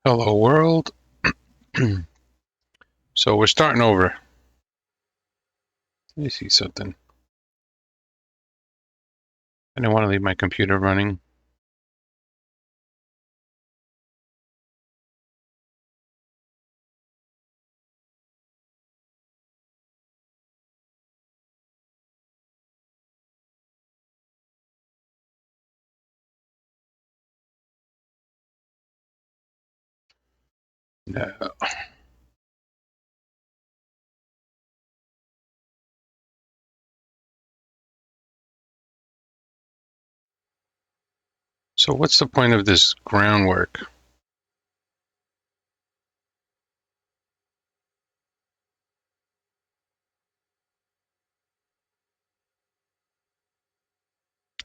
Hello world. So we're starting over. Let me see something. I didn't want to leave my computer running. No. So what's the point of this groundwork?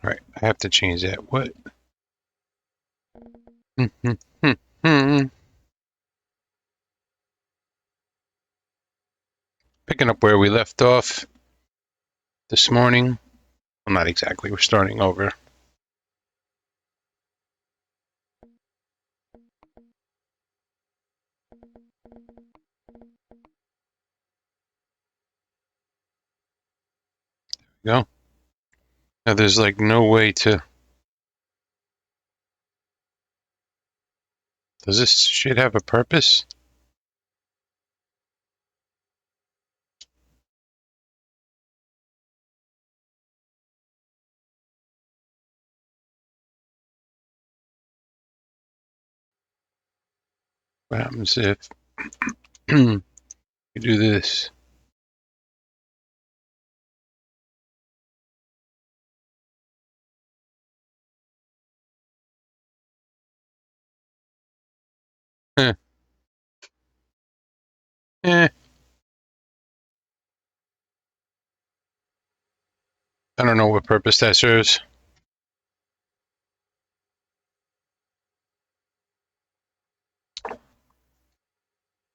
All right, I have to change that. What? Picking up where we left off this morning. Well, not exactly. We're starting over. There we go. Now there's like no way to. Does this shit have a purpose? What happens if you do this? Eh, eh. I don't know what purpose that serves.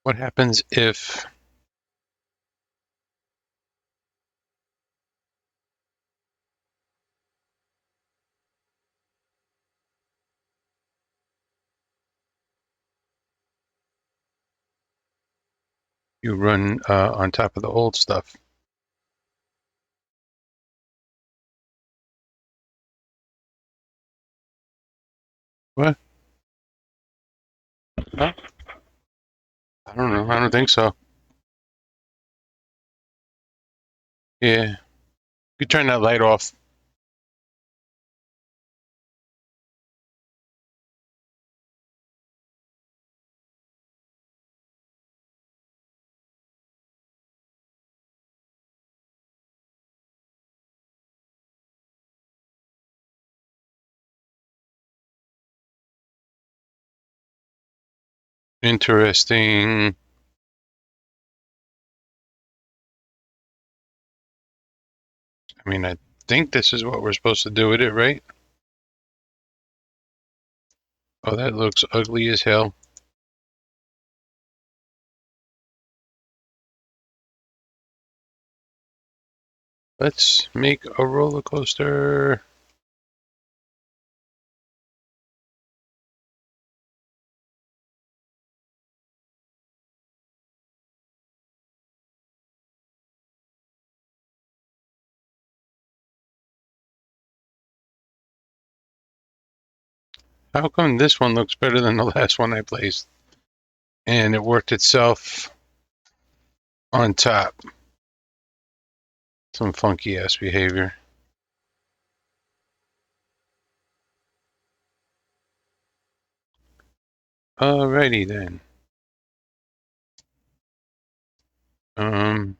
What happens if you run on top of the old stuff? What? Huh? I don't know. I don't think so. Yeah. You turn that light off. Interesting. I mean, I think this is what we're supposed to do with it, right? Oh, that looks ugly as hell. Let's make a roller coaster. How come this one looks better than the last one I placed? And it worked itself on top. Some funky ass behavior. Alrighty then. Um,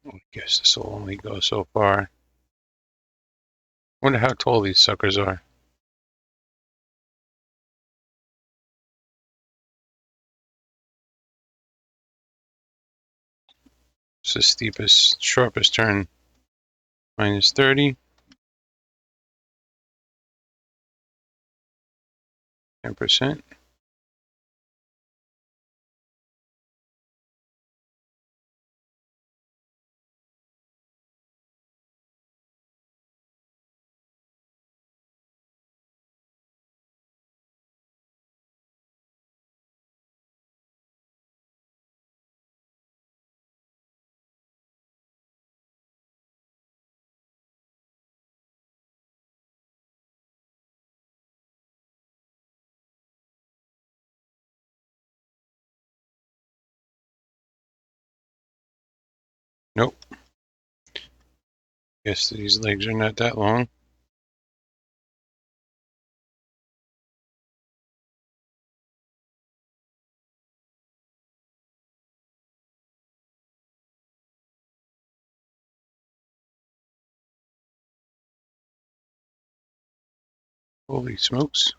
I guess this will only go so far. Wonder how tall these suckers are. It's the steepest, sharpest turn. Minus 30. 10%. Guess these legs are not that long. Holy smokes.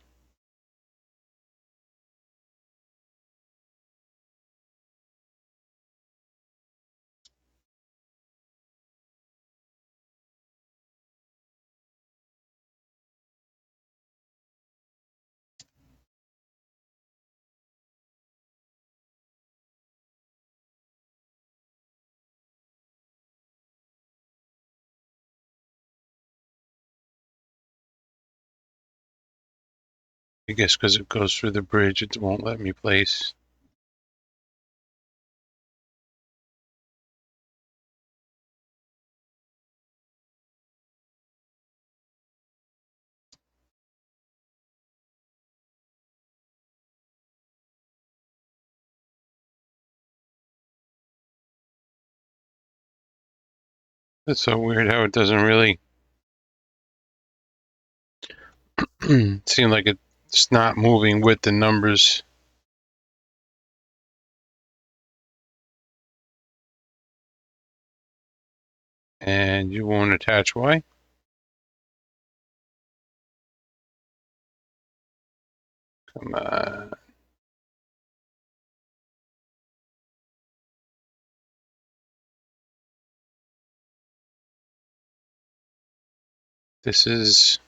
I guess because it goes through the bridge, it won't let me place. That's so weird how it doesn't really seem like it's not moving with the numbers. And you won't attach why? Come on. This is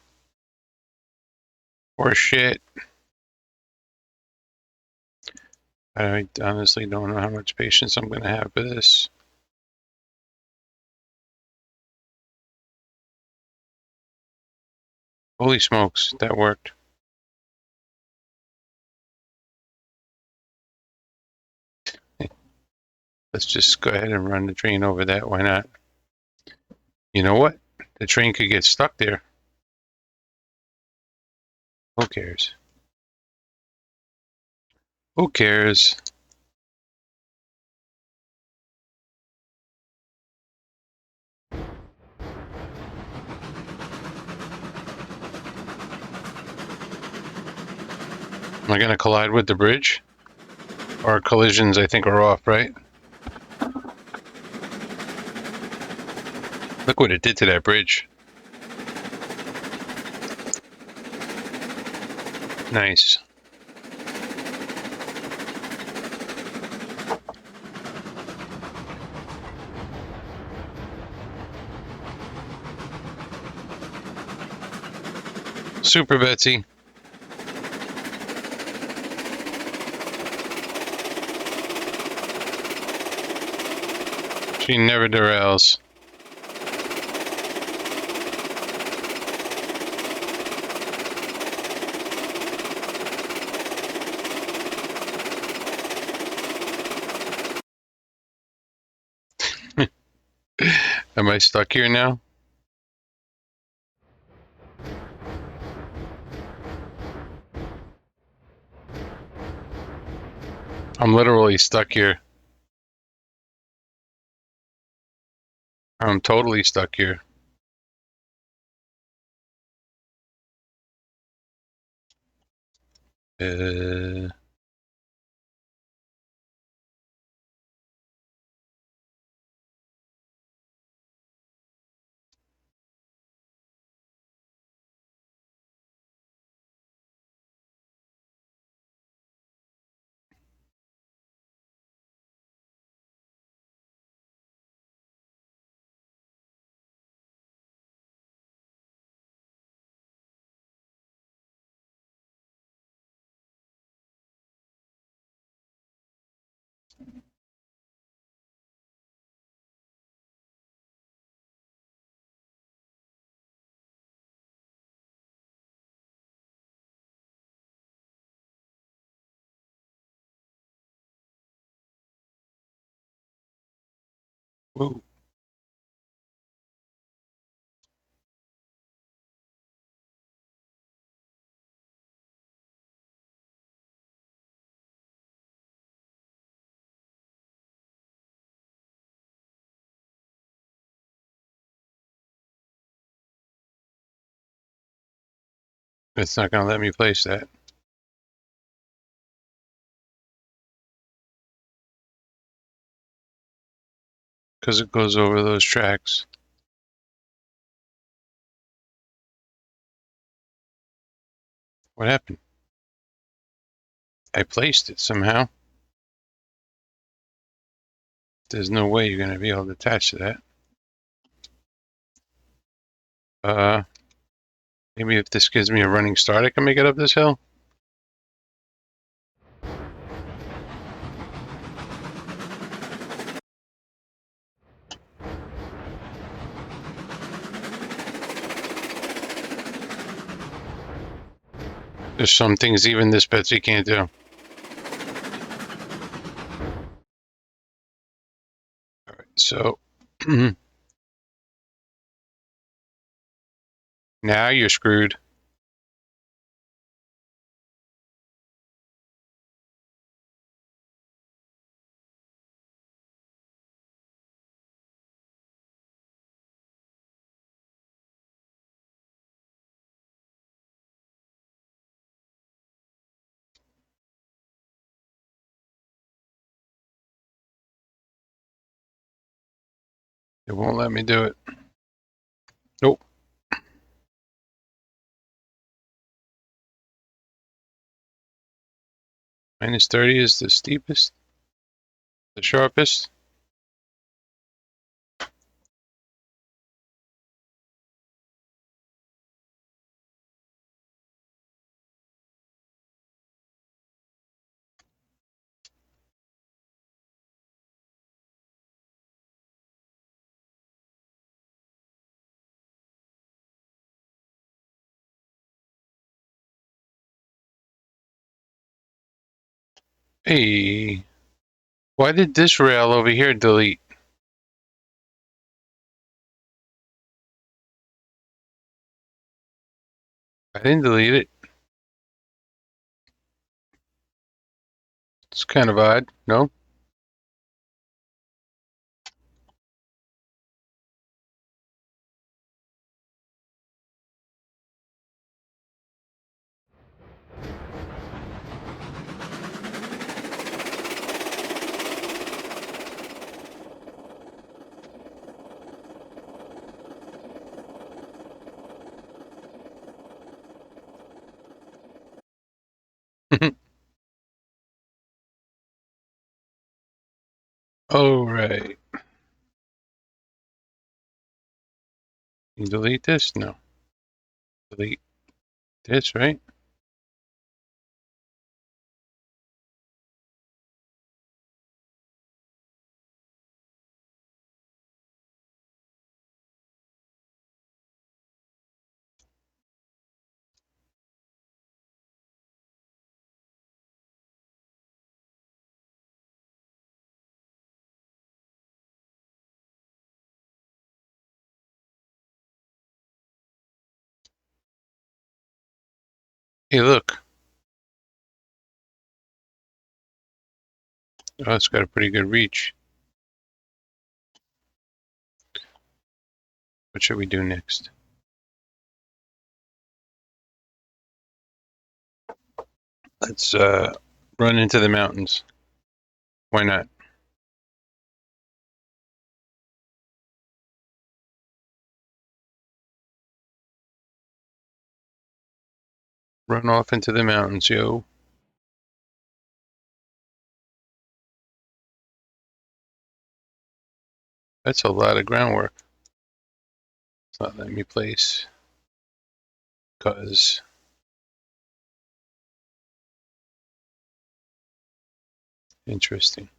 horse shit. I honestly don't know how much patience I'm going to have for this. Holy smokes, that worked. Let's just go ahead and run the train over that. Why not? You know what? The train could get stuck there. Who cares? Who cares? Am I going to collide with the bridge? Our collisions, I think, are off, right? Look what it did to that bridge. Nice. Super Betsy. She never derails. Am I stuck here now? I'm literally stuck here. I'm totally stuck here. Uh, whoa. It's not going to let me place that. Because it goes over those tracks. What happened? I placed it somehow. There's no way you're going to be able to attach to that. Maybe if this gives me a running start, I can make it up this hill. There's some things even this Betsy can't do. All right, so now you're screwed. It won't let me do it. Nope. Minus 30 is the steepest, the sharpest. Hey, why did this rail over here delete? I didn't delete it. It's kind of odd, no? All right. You delete this? No. Delete this, right? Hey, look. Oh, it's got a pretty good reach. What should we do next? Let's run into the mountains. Why not? Run off into the mountains, yo. That's a lot of groundwork. It's not letting me place. Because interesting.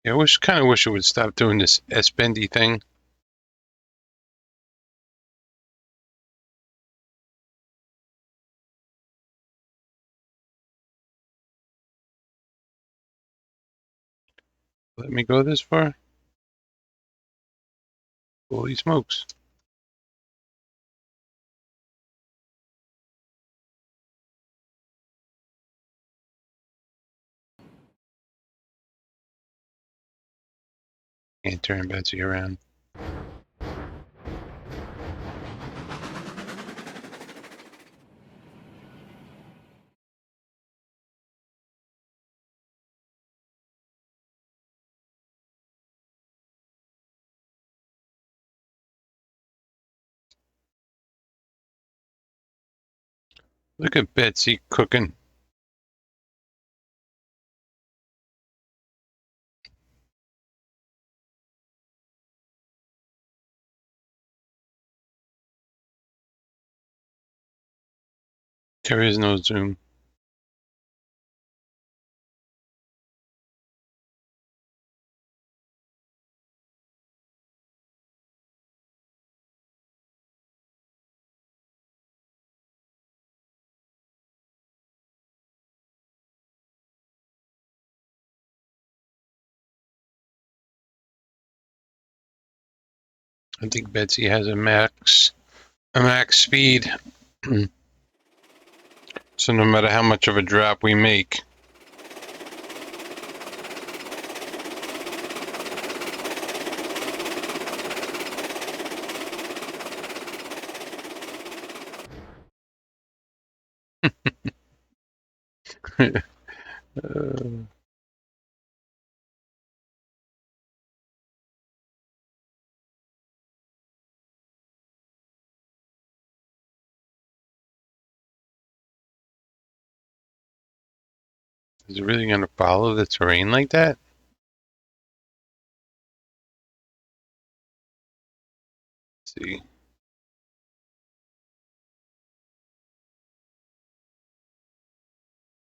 Yeah, kind of wish it would stop doing this S-bendy thing. Let me go this far? Holy smokes. Can't turn Betsy around. Look at Betsy cooking. There is no zoom. I think Betsy has a max speed. So no matter how much of a drop we make, is it really going to follow the terrain like that? Let's see.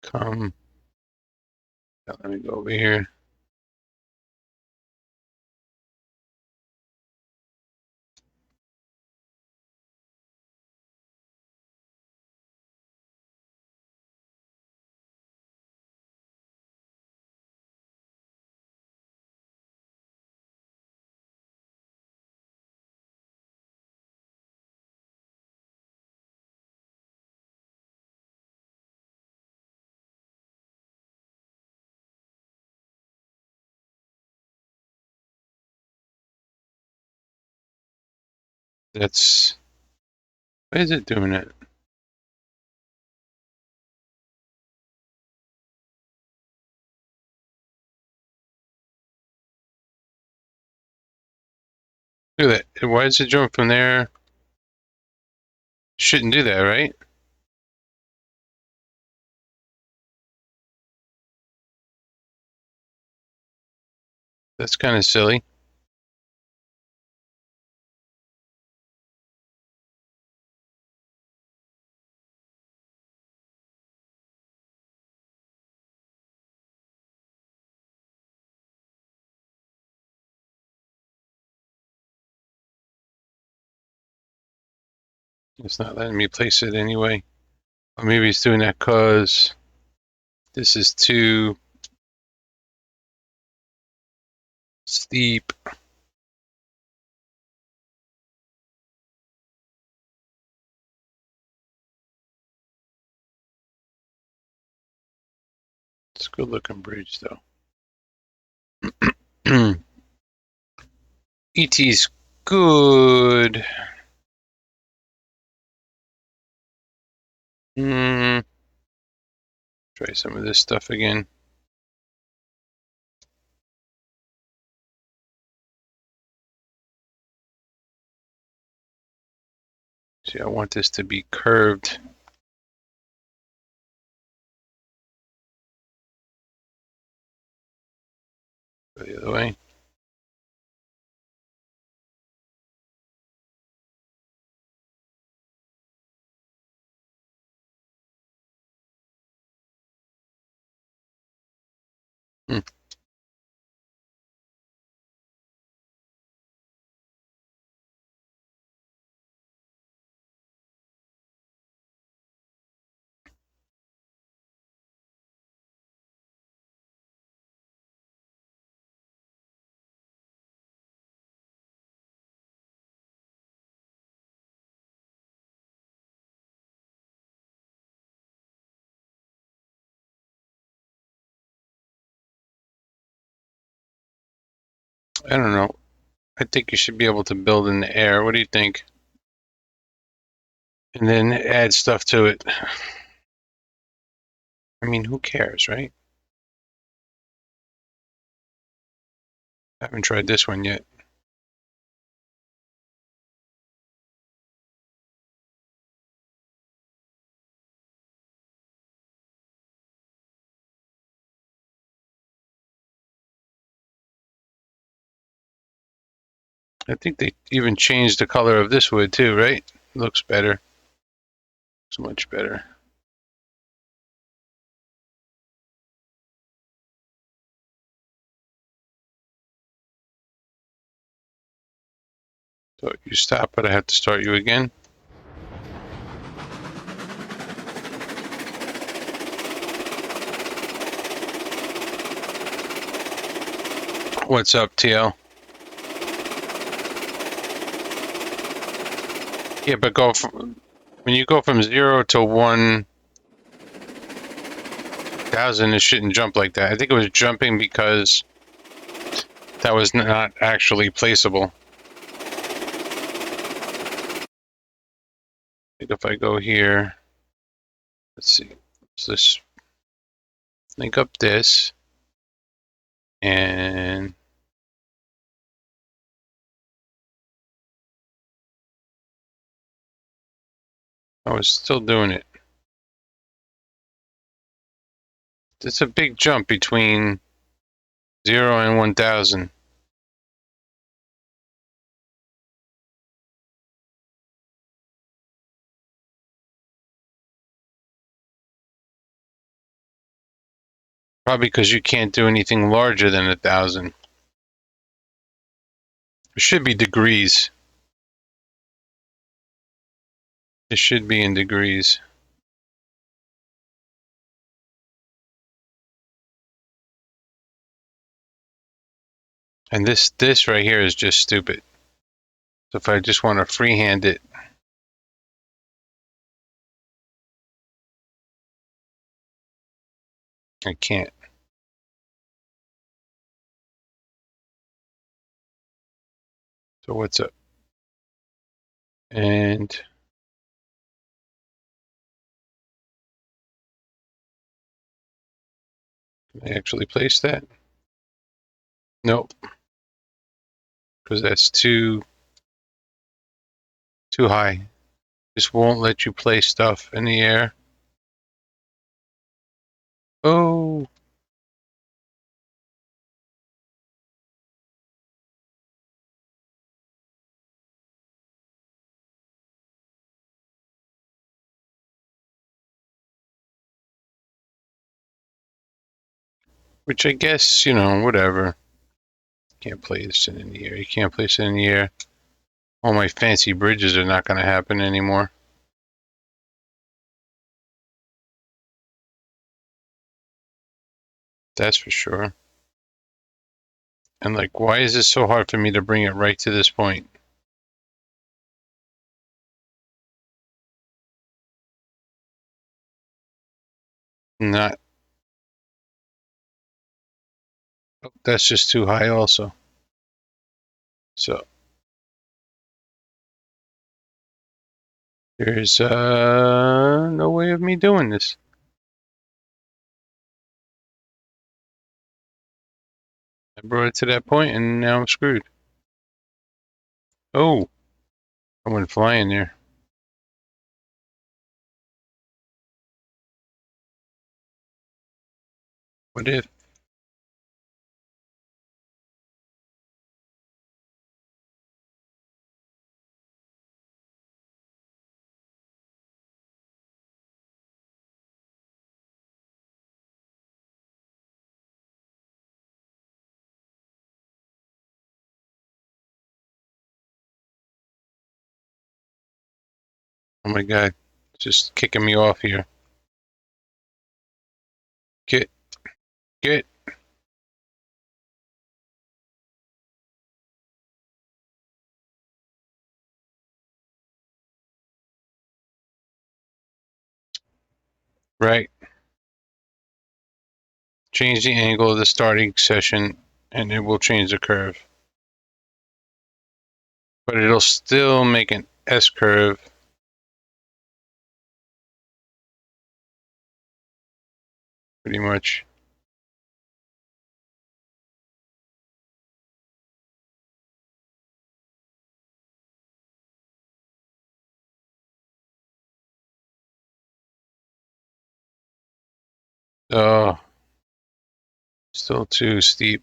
Come. Let me go over here. That's... Why is it doing it? Look at that. Why is it jumping from there? Shouldn't do that, right? That's kind of silly. It's not letting me place it anyway. Or maybe it's doing that because this is too steep. It's a good looking bridge though. ET's good. Try some of this stuff again. See, I want this to be curved. Go the other way. I don't know. I think you should be able to build in the air. What do you think? And then add stuff to it. I mean, who cares, right? I haven't tried this one yet. I think they even changed the color of this wood too, right? Looks better. Looks much better. So you stop, but I have to start you again. What's up, TL? Yeah, but when you go from 0 to 1,000, it shouldn't jump like that. I think it was jumping because that was not actually placeable. Like if I go here, let's see, so let's link up this, and I was still doing it. It's a big jump between 0 and 1,000. Probably because you can't do anything larger than 1,000. It should be degrees. It should be in degrees. And this right here is just stupid. So if I just want to freehand it, I can't. So what's up? And can I actually place that? Nope, because that's too high. This won't let you place stuff in the air. Oh, which I guess, whatever. Can't place it in the air. You can't place it in the air. All my fancy bridges are not going to happen anymore. That's for sure. And like, why is this so hard for me to bring it right to this point? Not, that's just too high also. So there's no way of me doing this. I brought it to that point and now I'm screwed. Oh, I went flying there. What if? Oh my God, it's just kicking me off here. Get, get. Right. Change the angle of the starting session and it will change the curve. but it'll still make an S curve. Pretty much. Oh, still too steep.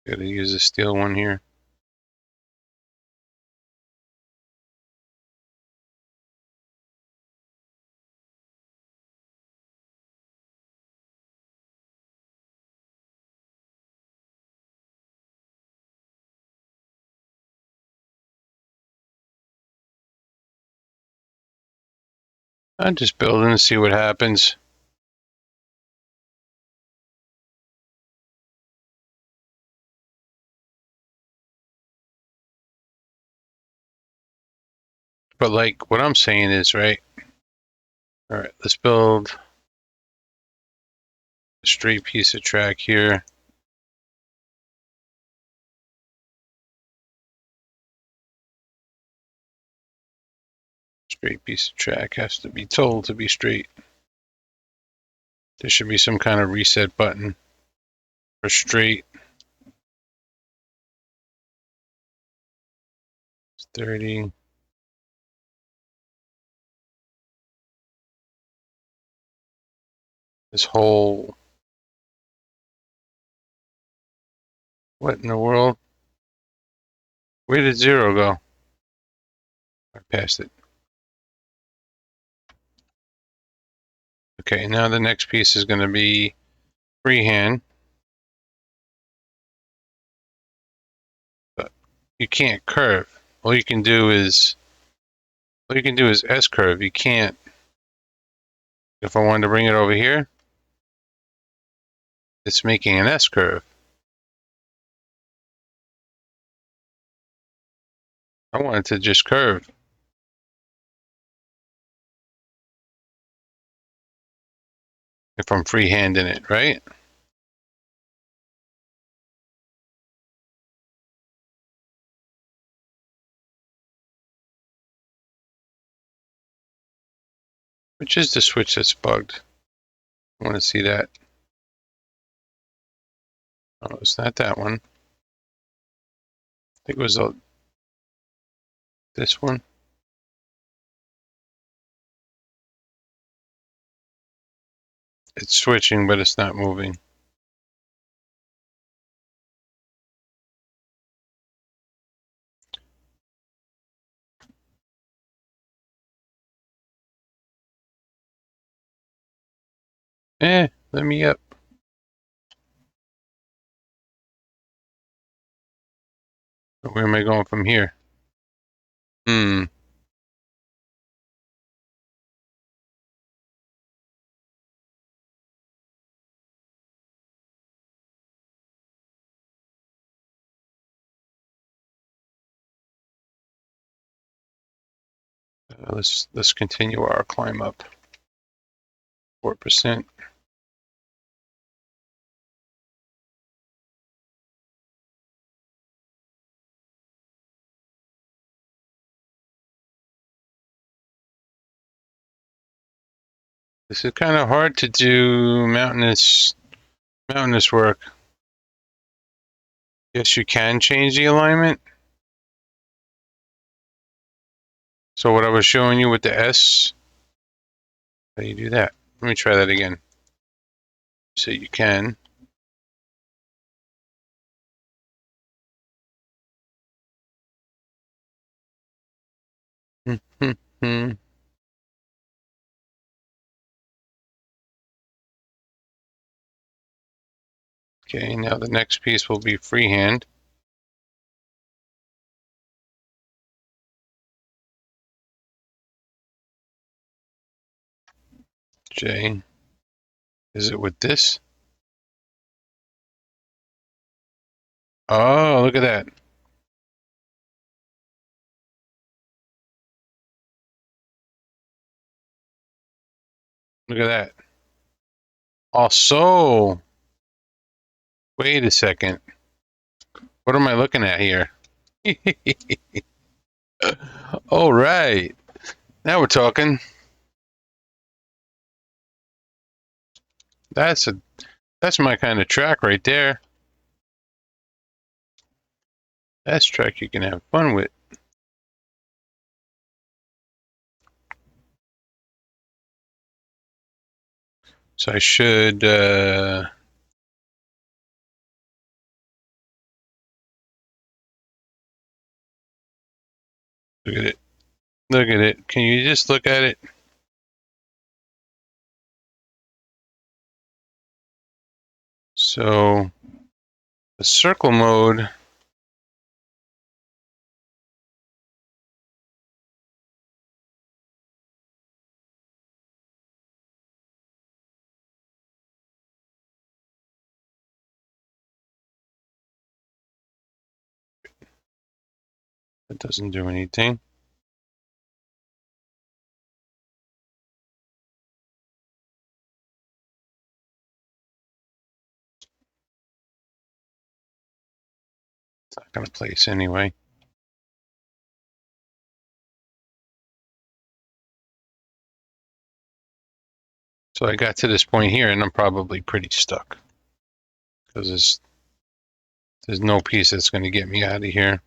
Gotta use a steel one here. I'm just building to see what happens. But like what I'm saying is, right? All right, let's build a straight piece of track here. Straight piece of track has to be told to be straight. There should be some kind of reset button for straight. 30. This whole, what in the world? Where did 0 go? I passed it. Okay, now the next piece is going to be freehand. But you can't curve. All you can do is S curve. You can't. If I wanted to bring it over here, it's making an S curve. I want it to just curve. If I'm freehanding it, right? Which is the switch that's bugged? I want to see that. Oh, it's not that one. I think it was this one. It's switching, but it's not moving. Let me up. Where am I going from here? Let's continue our climb up. 4%. This is kind of hard to do mountainous work. Yes, you can change the alignment. So what I was showing you with the S, how do you do that? Let me try that again. So you can. Okay, now the next piece will be freehand. J. Is it with this? Oh, look at that. Look at that. Also, wait a second. What am I looking at here? All right. Now we're talking. That's my kind of track right there. That's a track you can have fun with. So I should look at it. Look at it. Can you just look at it? So the circle mode, it doesn't do anything. It's not going to place anyway. So I got to this point here and I'm probably pretty stuck. Because there's no piece that's going to get me out of here.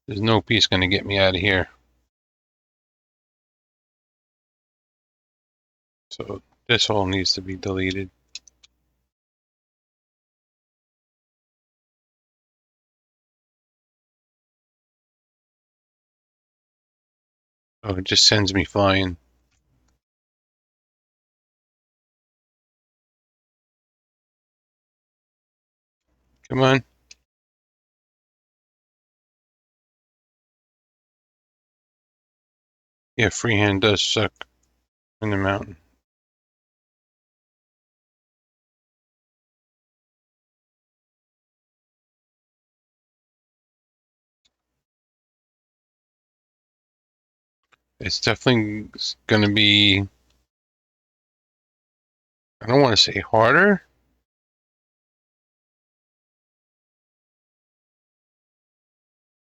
There's no piece going to get me out of here. So this hole needs to be deleted. Oh, it just sends me flying. Come on. Yeah, freehand does suck in the mountain. It's definitely going to be, I don't want to say harder,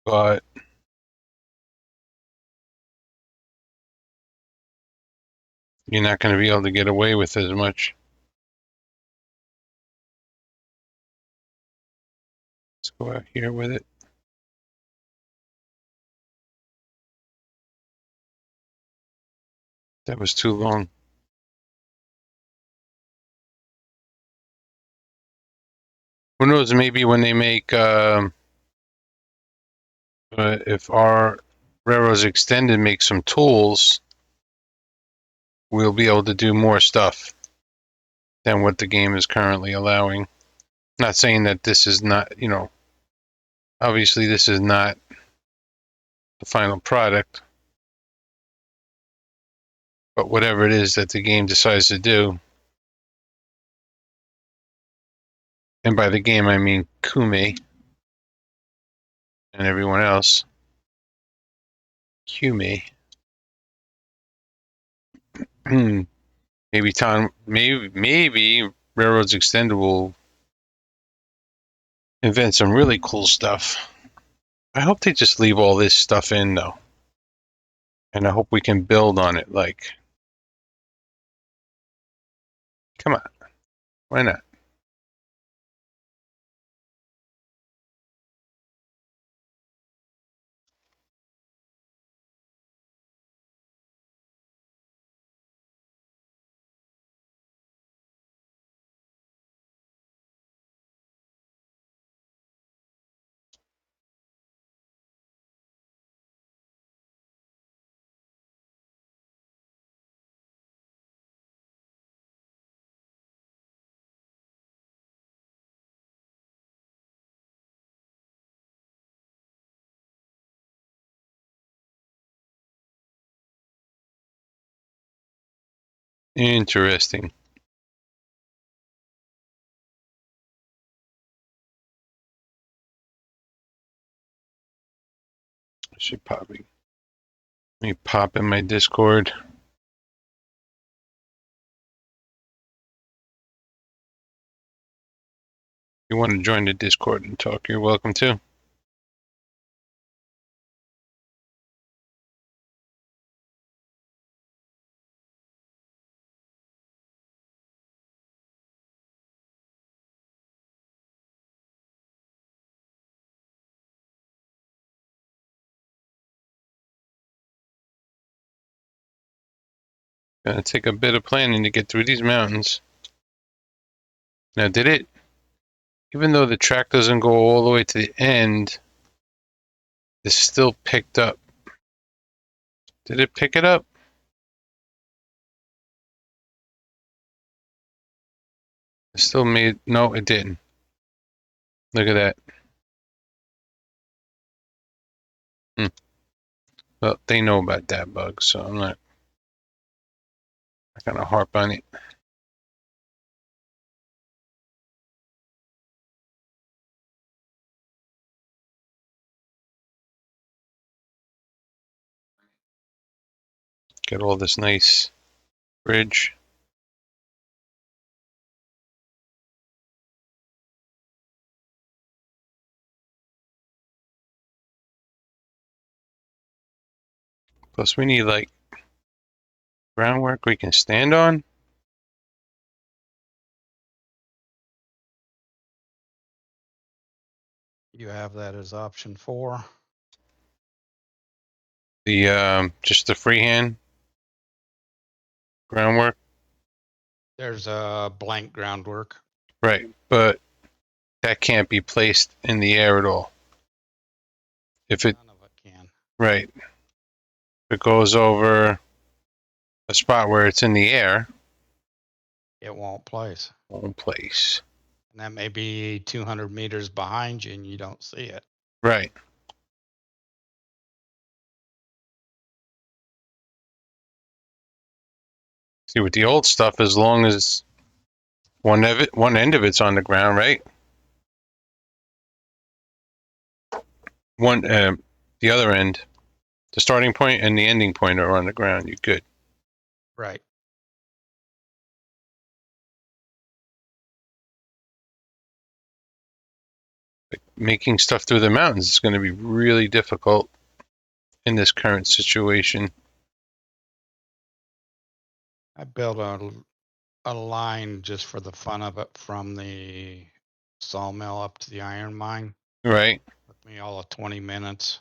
but you're not going to be able to get away with as much. Let's go out here with it. That was too long. Who knows, maybe when they make, if our railroads extended make some tools, we'll be able to do more stuff than what the game is currently allowing. Not saying that this is not, you know, obviously this is not the final product, but whatever it is that the game decides to do, and by the game I mean Kume and everyone else. Kume. maybe Railroads Extended will invent some really cool stuff. I hope they just leave all this stuff in though. And I hope we can build on it, like, come on, why not? Interesting. I should let me pop in my Discord. If you want to join the Discord and talk, you're welcome to. Gonna take a bit of planning to get through these mountains. Now, did it, even though the track doesn't go all the way to the end, it's still picked up. Did it pick it up? It still made, no, it didn't. Look at that. Well, they know about that bug, so I'm not gonna harp on it. Get all this nice bridge. Plus, we need like groundwork we can stand on. You have that as option 4. The just the freehand groundwork. There's a blank groundwork. Right, but that can't be placed in the air at all. If it, None of it can. right, if it goes over a spot where it's in the air, It won't place. won't place. And that may be 200 meters behind you and you don't see it. Right. See, with the old stuff, as long as one end of it's on the ground, right? The other end, the starting point and the ending point are on the ground. You're good. Right. Like making stuff through the mountains is going to be really difficult in this current situation. I built a line just for the fun of it from the sawmill up to the iron mine. Right. Took me all of 20 minutes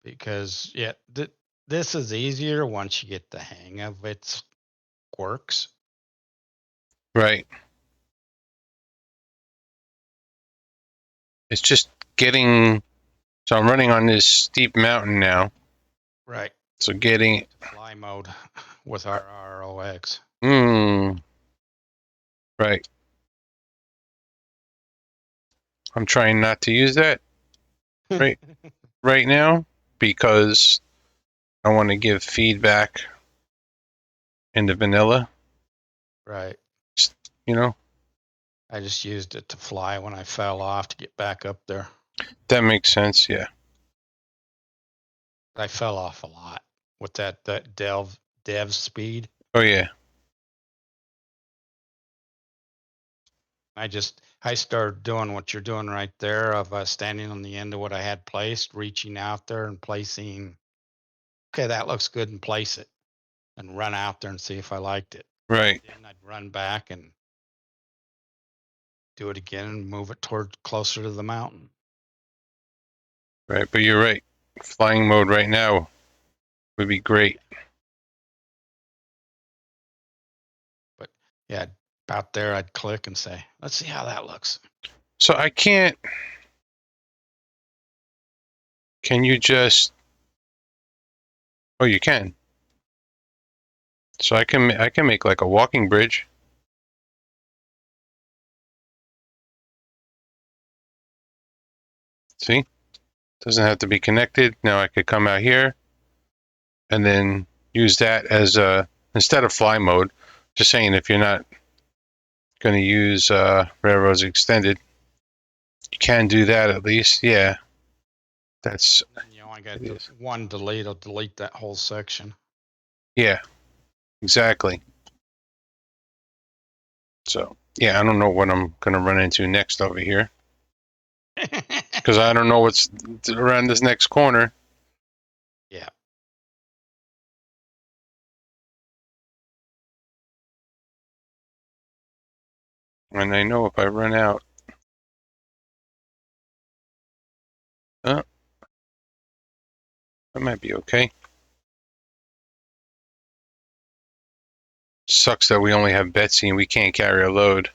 because this is easier once you get the hang of its quirks. Right. It's just getting, so I'm running on this steep mountain now. Right. So getting Fly mode with our RROx. Right. I'm trying not to use that right now because I want to give feedback in the vanilla. Right. You know? I just used it to fly when I fell off to get back up there. That makes sense, yeah. I fell off a lot with that dev speed. Oh yeah. I started doing what you're doing right there of standing on the end of what I had placed, reaching out there and placing, okay, that looks good, and place it and run out there and see if I liked it. Right. Then I'd run back and do it again and move it toward closer to the mountain. Right, but you're right. Flying mode right now would be great. But yeah, about there I'd click and say, let's see how that looks. So I can't, can you just, oh you can. So I can make like a walking bridge. See? Doesn't have to be connected. Now I could come out here and then use that as instead of fly mode. Just saying, if you're not going to use Railroads Extended, you can do that at least. Yeah, that's And you only got one delete. Will delete that whole section. yeah, exactly. So yeah, I don't know what I'm going to run into next over here because I don't know what's around this next corner. Yeah. And I know if I run out, that might be okay. Sucks that we only have Betsy and we can't carry a load.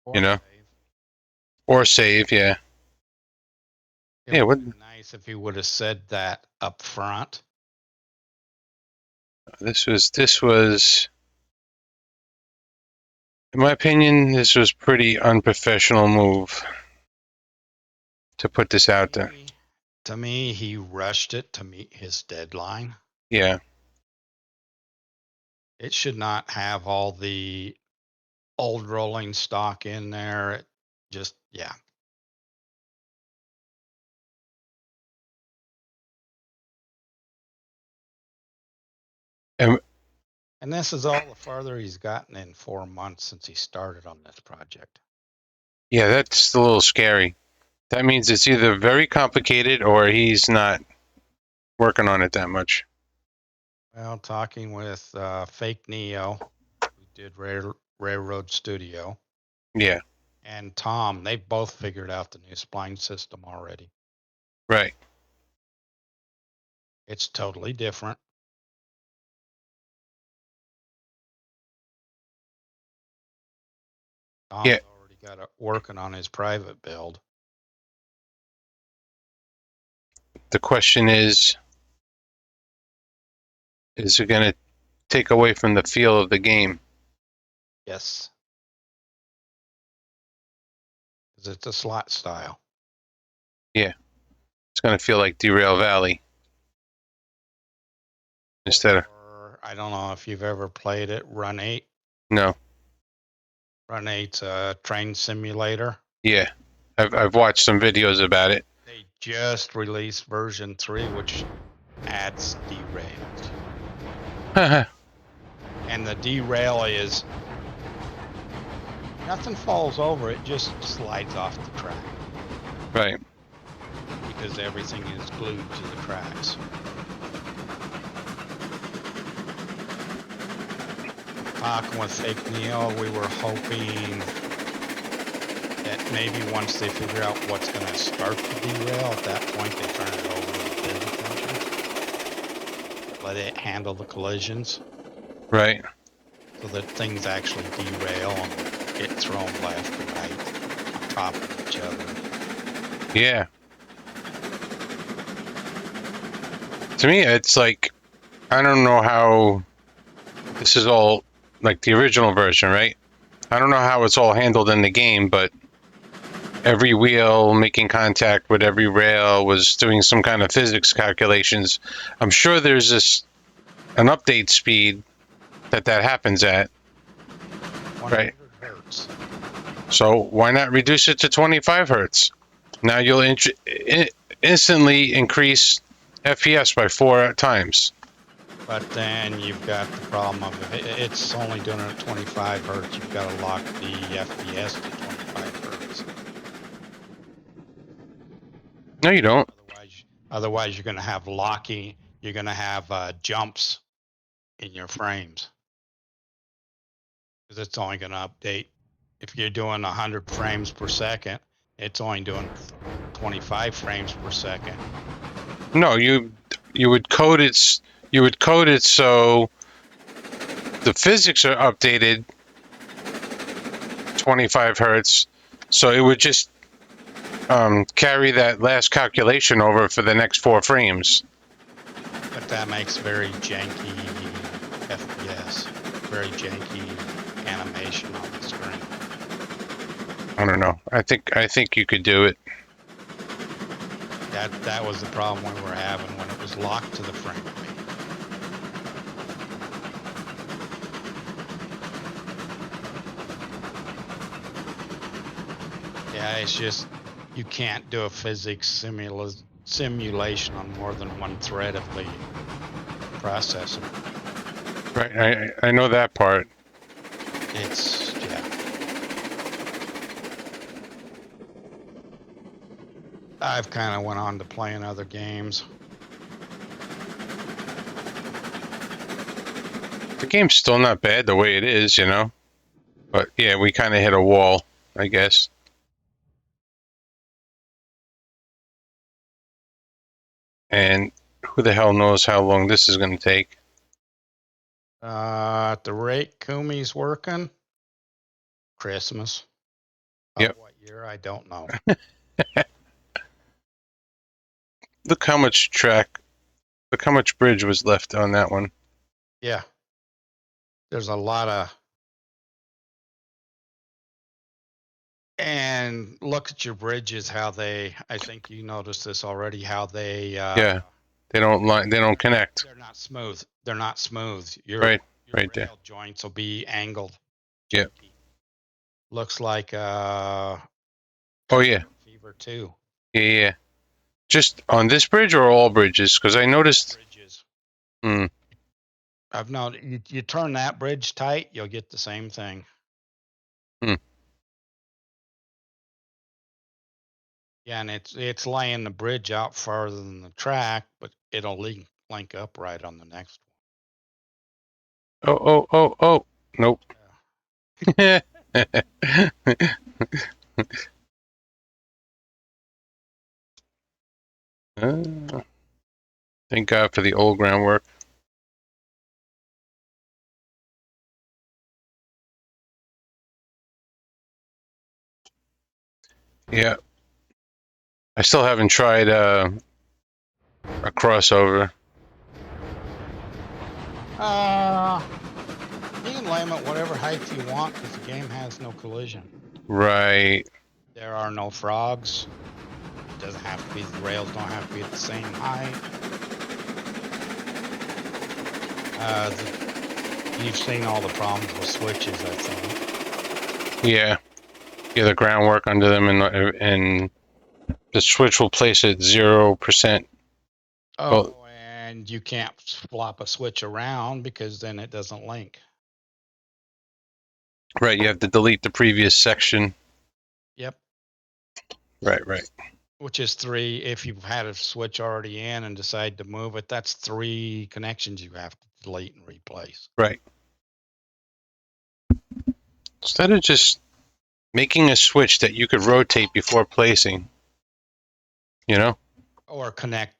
Or You know, save. or save. Yeah. It Yeah. would What? have been nice if he would have said that up front. This was. In my opinion, this was pretty unprofessional move to put this out there. To me, he rushed it to meet his deadline. Yeah. It should not have all the old rolling stock in there. It just, yeah. And this is all the farther he's gotten in 4 months since he started on this project. yeah, that's a little scary. That means it's either very complicated or he's not working on it that much. Well, talking with Fake Neo, who did Railroad Studio, Yeah. and Tom, they both figured out the new spline system already. Right. It's totally different. Tom's Yeah. already got it working on his private build. The question is it going to take away from the feel of the game? Yes. Because it's a slot style. Yeah. It's going to feel like Derail Valley instead of. Or, I don't know if you've ever played it, Run 8. No. Run 8's a train simulator. Yeah. I've watched some videos about it. They just released version 3, which adds derails. And the derail is nothing falls over, it just slides off the track. Right. Because everything is glued to the tracks. Talking with Fake Neo, we were hoping that maybe once they figure out what's going to start the derail, at that point they turn it over to the physics engine. Let it handle the collisions. Right. So that things actually derail and get thrown left and right on top of each other. Yeah. To me, it's like, I don't know how this is all like the original version, right? I don't know how it's all handled in the game, but every wheel making contact with every rail was doing some kind of physics calculations. I'm sure there's an update speed that happens at. 100 Right. hertz. So why not reduce it to 25 hertz? Now you'll instantly increase FPS by 4 times. But then you've got the problem of if it's only doing it at 25 hertz, you've got to lock the FPS to 25 hertz. No, you don't. Otherwise you're going to have locking. You're going to have jumps in your frames. Because it's only going to update. If you're doing 100 frames per second, it's only doing 25 frames per second. No, you would code it. You would code it so the physics are updated 25 hertz, so it would just carry that last calculation over for the next 4 frames. But that makes very janky FPS, very janky animation on the screen. I don't know. I think you could do it. That was the problem we were having when it was locked to the frame Yeah, it's just you can't do a physics simulation on more than one thread of the processor. Right. I know that part. It's yeah. I've kind of went on to playing other games. The game's still not bad the way it is, you know. But yeah, we kind of hit a wall, I guess. And who the hell knows how long this is going to take? At the rate Kumi's working, Christmas. Of Yep. what year, I don't know. Look how much track. Look how much bridge was left on that one. Yeah, there's a lot of. And look at your bridges, how they. I think you noticed this already. How they. Yeah. They don't line. They don't connect. They're not smooth. They're not smooth. Your Right. your Right there. rail joints will be angled, Yep. chunky. Looks like Oh cabin yeah. fever too. Yeah. Just on this bridge or all bridges? Because I All noticed. bridges. Hmm. I've known you turn that bridge tight, you'll get the same thing. Hmm. Yeah, and it's laying the bridge out farther than the track, but it'll link up right on the next Oh. Nope. one. Thank God for the old groundwork. Yeah. I still haven't tried a crossover. You can lay them at whatever height you want because the game has no collision. Right. There are no frogs. It doesn't have to be. The rails don't have to be at the same height. You've seen all the problems with switches, I think. Yeah. Yeah. The groundwork under them, and the switch will place it 0%. Well, Oh, and you can't flop a switch around because then it doesn't link. right. You have to delete the previous section. Yep. Right. Which is three. If you've had a switch already in and decide to move it, that's three connections you have to delete and replace. Right. Instead of just making a switch that you could rotate before placing, you know? Or connect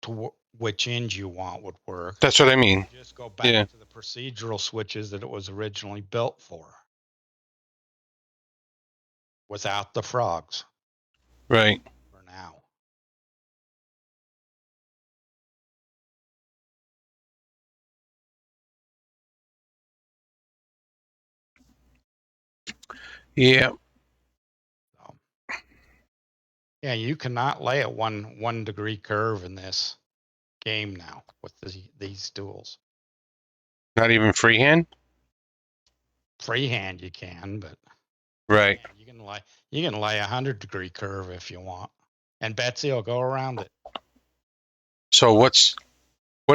to which end you want would work. That's what I mean. Just go Yeah. back to the procedural switches that it was originally built for without the frogs Right. for now. Yeah. So, yeah, you cannot lay a one degree curve in this game now with these tools. Not even freehand? Freehand you can, but Right. you can lay 100-degree curve if you want, and Betsy will go around it. So what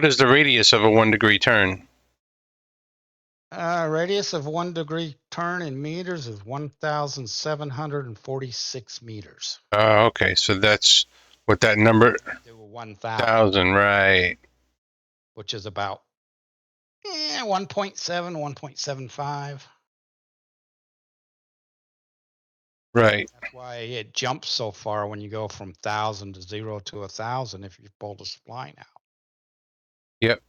is the radius of a 1 degree turn? Radius of 1 degree turn in meters is 1,746 meters. Okay. So that's what that number To 1,000, 1,000. Right. which is about 1.7, 1.75. Right. That's why it jumps so far when you go from 1,000 to 0 to 1,000 if you pull the spline out. Yep.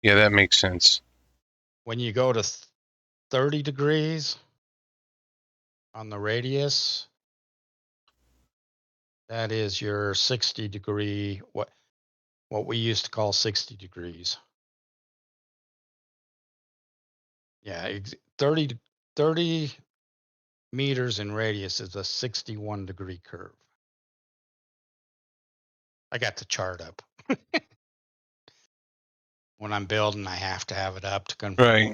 Yeah, that makes sense. When you go to 30 degrees on the radius, that is your 60-degree, what we used to call 60 degrees. Yeah, 30 meters in radius is a 61-degree curve. I got the chart up. When I'm building, I have to have it up to convert Right.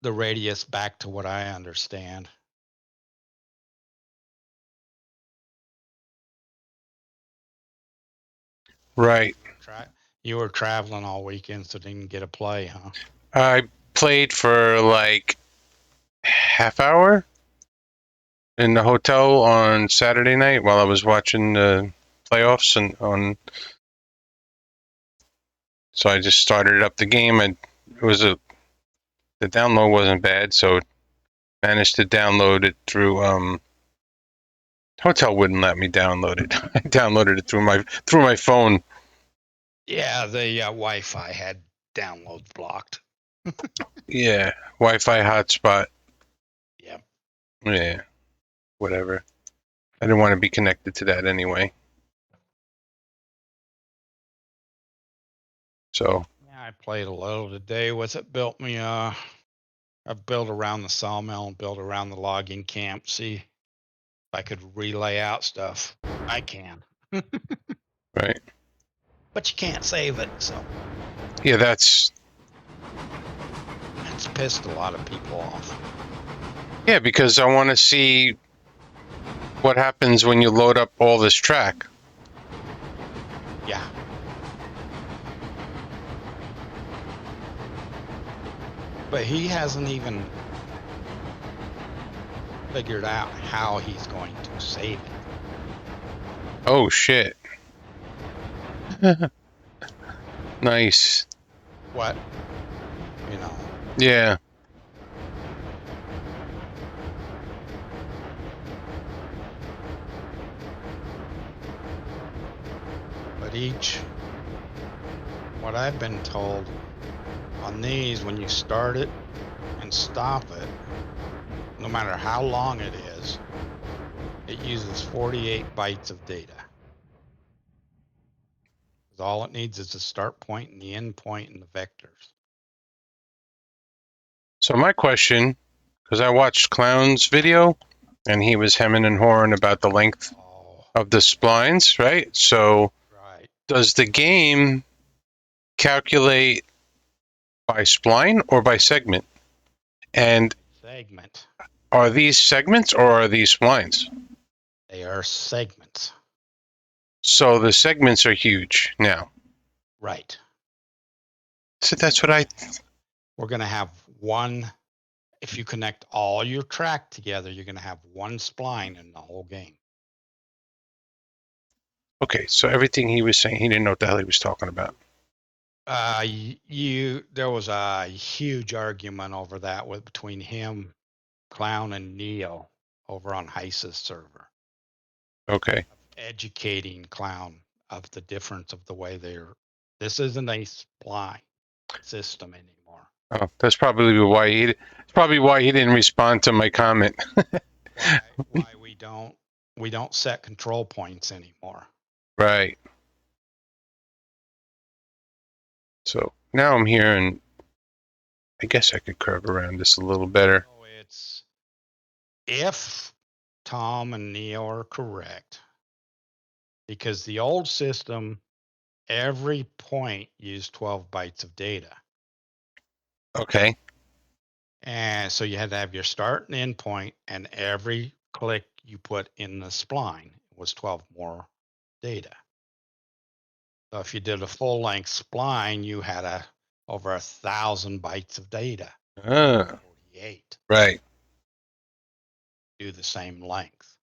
the radius back to what I understand. Right. You were traveling all weekend, so didn't get a play, huh? I played for like half hour in the hotel on Saturday night while I was watching the playoffs, and on. So I just started up the game, and the download wasn't bad, so managed to download it through hotel wouldn't let me download it. I downloaded it through my phone. Yeah, the Wi-Fi had downloads blocked. Yeah, Wi-Fi hotspot. Yep. Yeah, whatever. I didn't want to be connected to that anyway. So Yeah, I played a little today with it. Built me I built around the sawmill and built around the logging camp. See if I could relay out stuff. I can. right. But you can't save it, so Yeah, that's pissed a lot of people off. yeah, because I want to see what happens when you load up all this track. Yeah. But he hasn't even figured out how he's going to save it. Oh shit. Nice. What? You know. Yeah. But what I've been told on these, when you start it and stop it, no matter how long it is, it uses 48 bytes of data. All it needs is the start point and the end point and the vectors. So my question, because I watched Clown's video, and he was hemming and hawing about the length of the splines, right? So Right. does the game calculate by spline or by segment? And Segment. are these segments or are these splines? They are segments. So the segments are huge now. Right. So that's what we're going to have one. If you connect all your track together, you're going to have one spline in the whole game. Okay, so everything he was saying, he didn't know what the hell he was talking about. There was a huge argument over that between him, Clown, and Neo over on Heiss's server. Okay. Educating Clown of the difference of the way this isn't a spline system anymore. Oh, that's probably why he didn't respond to my comment. why we don't set control points anymore. Right. So now I'm here, and I guess I could curve around this a little better. So it's, if Tom and Neo are correct, because the old system, every point used 12 bytes of data. Okay. And so you had to have your start and end point, and every click you put in the spline was 12 more data. So if you did a full length spline, you had over 1,000 bytes of data. 48. Right. Do the same length.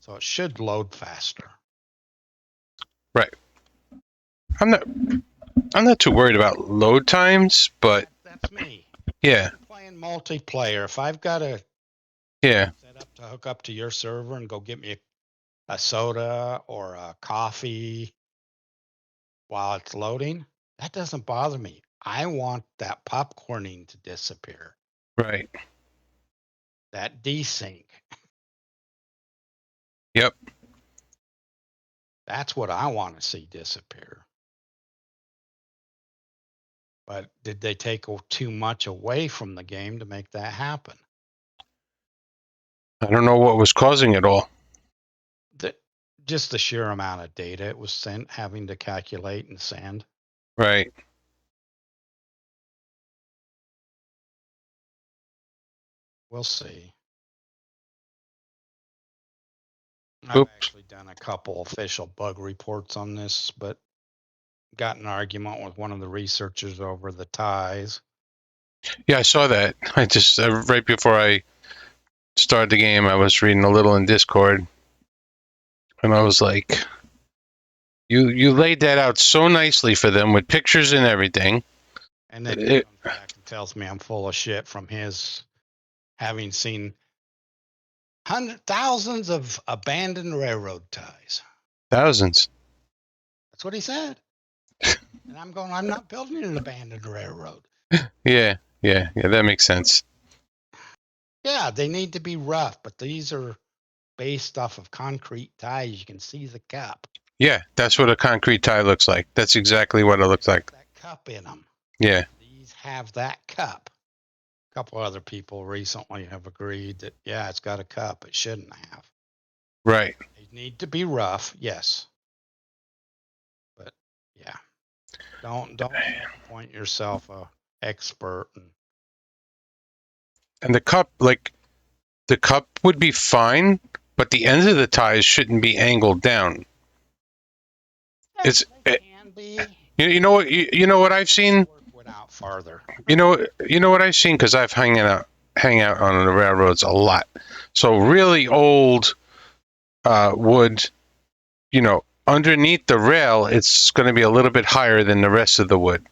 So it should load faster. Right. I'm not too worried about load times, but that's me. yeah. If you're playing multiplayer, if I've got to set up to hook up to your server and go get me a soda or a coffee while it's loading, that doesn't bother me. I want that popcorning to disappear. Right. That desync. Yep. That's what I want to see disappear. But did they take too much away from the game to make that happen? I don't know what was causing it all. Just the sheer amount of data it was having to calculate and send. Right. We'll see. Oops. I've actually done a couple official bug reports on this, but got in an argument with one of the researchers over the ties. Yeah, I saw that. I just right before I started the game, I was reading a little in Discord, and I was like, "You laid that out so nicely for them with pictures and everything." And then he comes back and tells me I'm full of shit from his having seen thousands of abandoned railroad ties. Thousands. That's what he said. And I'm going, I'm not building an abandoned railroad. Yeah, that makes sense. Yeah, they need to be rough, but these are based off of concrete ties. You can see the cup. Yeah, that's what a concrete tie looks like. That's exactly what it looks like. That cup in them. Yeah. These have that cup. A couple other people recently have agreed that, yeah, it's got a cup. It shouldn't have. Right. They need to be rough, yes. But yeah, don't point yourself a expert. And the cup, like, the cup would be fine, but the ends of the ties shouldn't be angled down. It's can be. You know what you know what I've seen. Went out farther. You know what I've seen, because I've hang out on the railroads a lot. So really old wood, underneath the rail, it's going to be a little bit higher than the rest of the wood,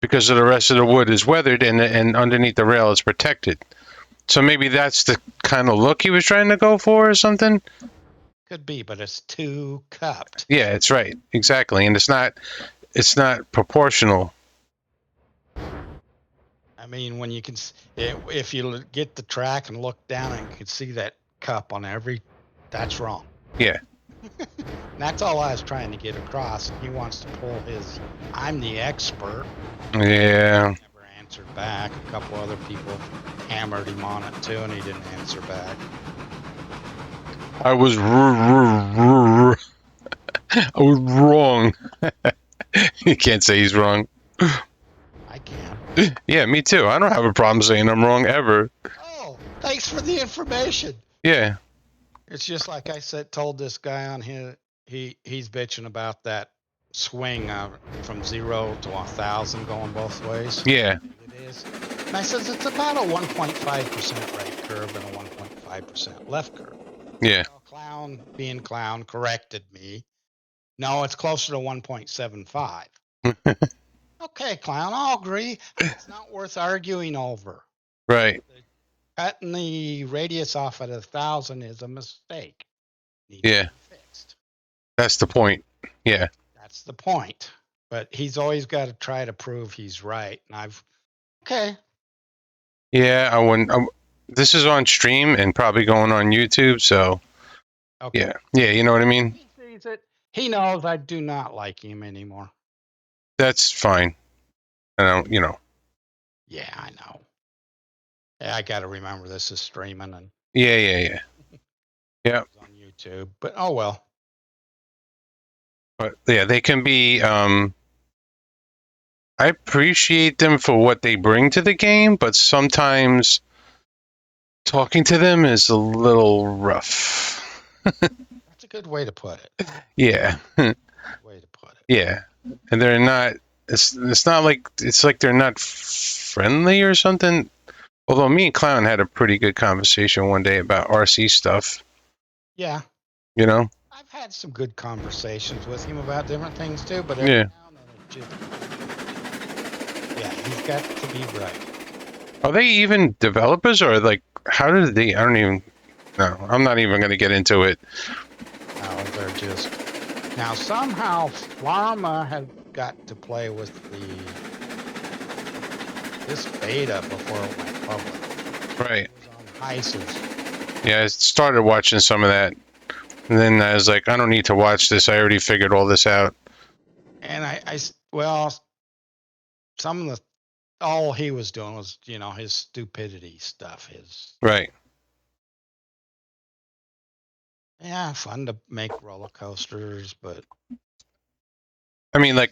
because of the rest of the wood is weathered, and underneath the rail is protected. So maybe that's the kind of look he was trying to go for, or something. Could be, but it's too cupped. Yeah, it's right, exactly, and it's not proportional. I mean, when you can, if you get the track and look down and you can see that cup on that's wrong. Yeah. That's all I was trying to get across. He wants to pull his, I'm the expert. Yeah. Never answered back. A couple other people hammered him on it too, and he didn't answer back. I was wrong. You can't say he's wrong. I can. Yeah, me too. I don't have a problem saying I'm wrong ever. Oh, thanks for the information. Yeah. It's just like I told this guy on he's bitching about that swing from 0 to 1,000 going both ways. Yeah. It is. And I says it's about a 1.5% right curve and a 1.5% left curve. Yeah. Well, clown corrected me. No, it's closer to 1.75. Okay, clown, I'll agree. It's not worth arguing over. Right. Cutting the radius off at 1,000 is a mistake. Needs Yeah. to be fixed. That's the point. Yeah. That's the point. But he's always got to try to prove he's right. And okay. Yeah, I wouldn't. This is on stream and probably going on YouTube, so. Okay. Yeah, you know what I mean? He sees it. He knows I do not like him anymore. That's fine. I don't, Yeah, I know. Yeah, I got to remember this is streaming and. Yeah. Yeah. On YouTube, but oh well. But yeah, they can be. I appreciate them for what they bring to the game, but sometimes talking to them is a little rough. That's a good way to put it. Yeah. Good way to put it. Yeah, and they're not. It's not like they're not friendly or something. Although me and Clown had a pretty good conversation one day about RC stuff. Yeah. I've had some good conversations with him about different things too, but yeah. He's got to be right. Are they even developers, or like how did they? I don't even. No, I'm not even going to get into it. No, they're just now somehow Pharma has got to play with this beta before it went public. Right. It was on HISES. Yeah, I started watching some of that. And then I was like, I don't need to watch this. I already figured all this out. And some of all he was doing was, his stupidity stuff. Right. Yeah, fun to make roller coasters, but. I mean, like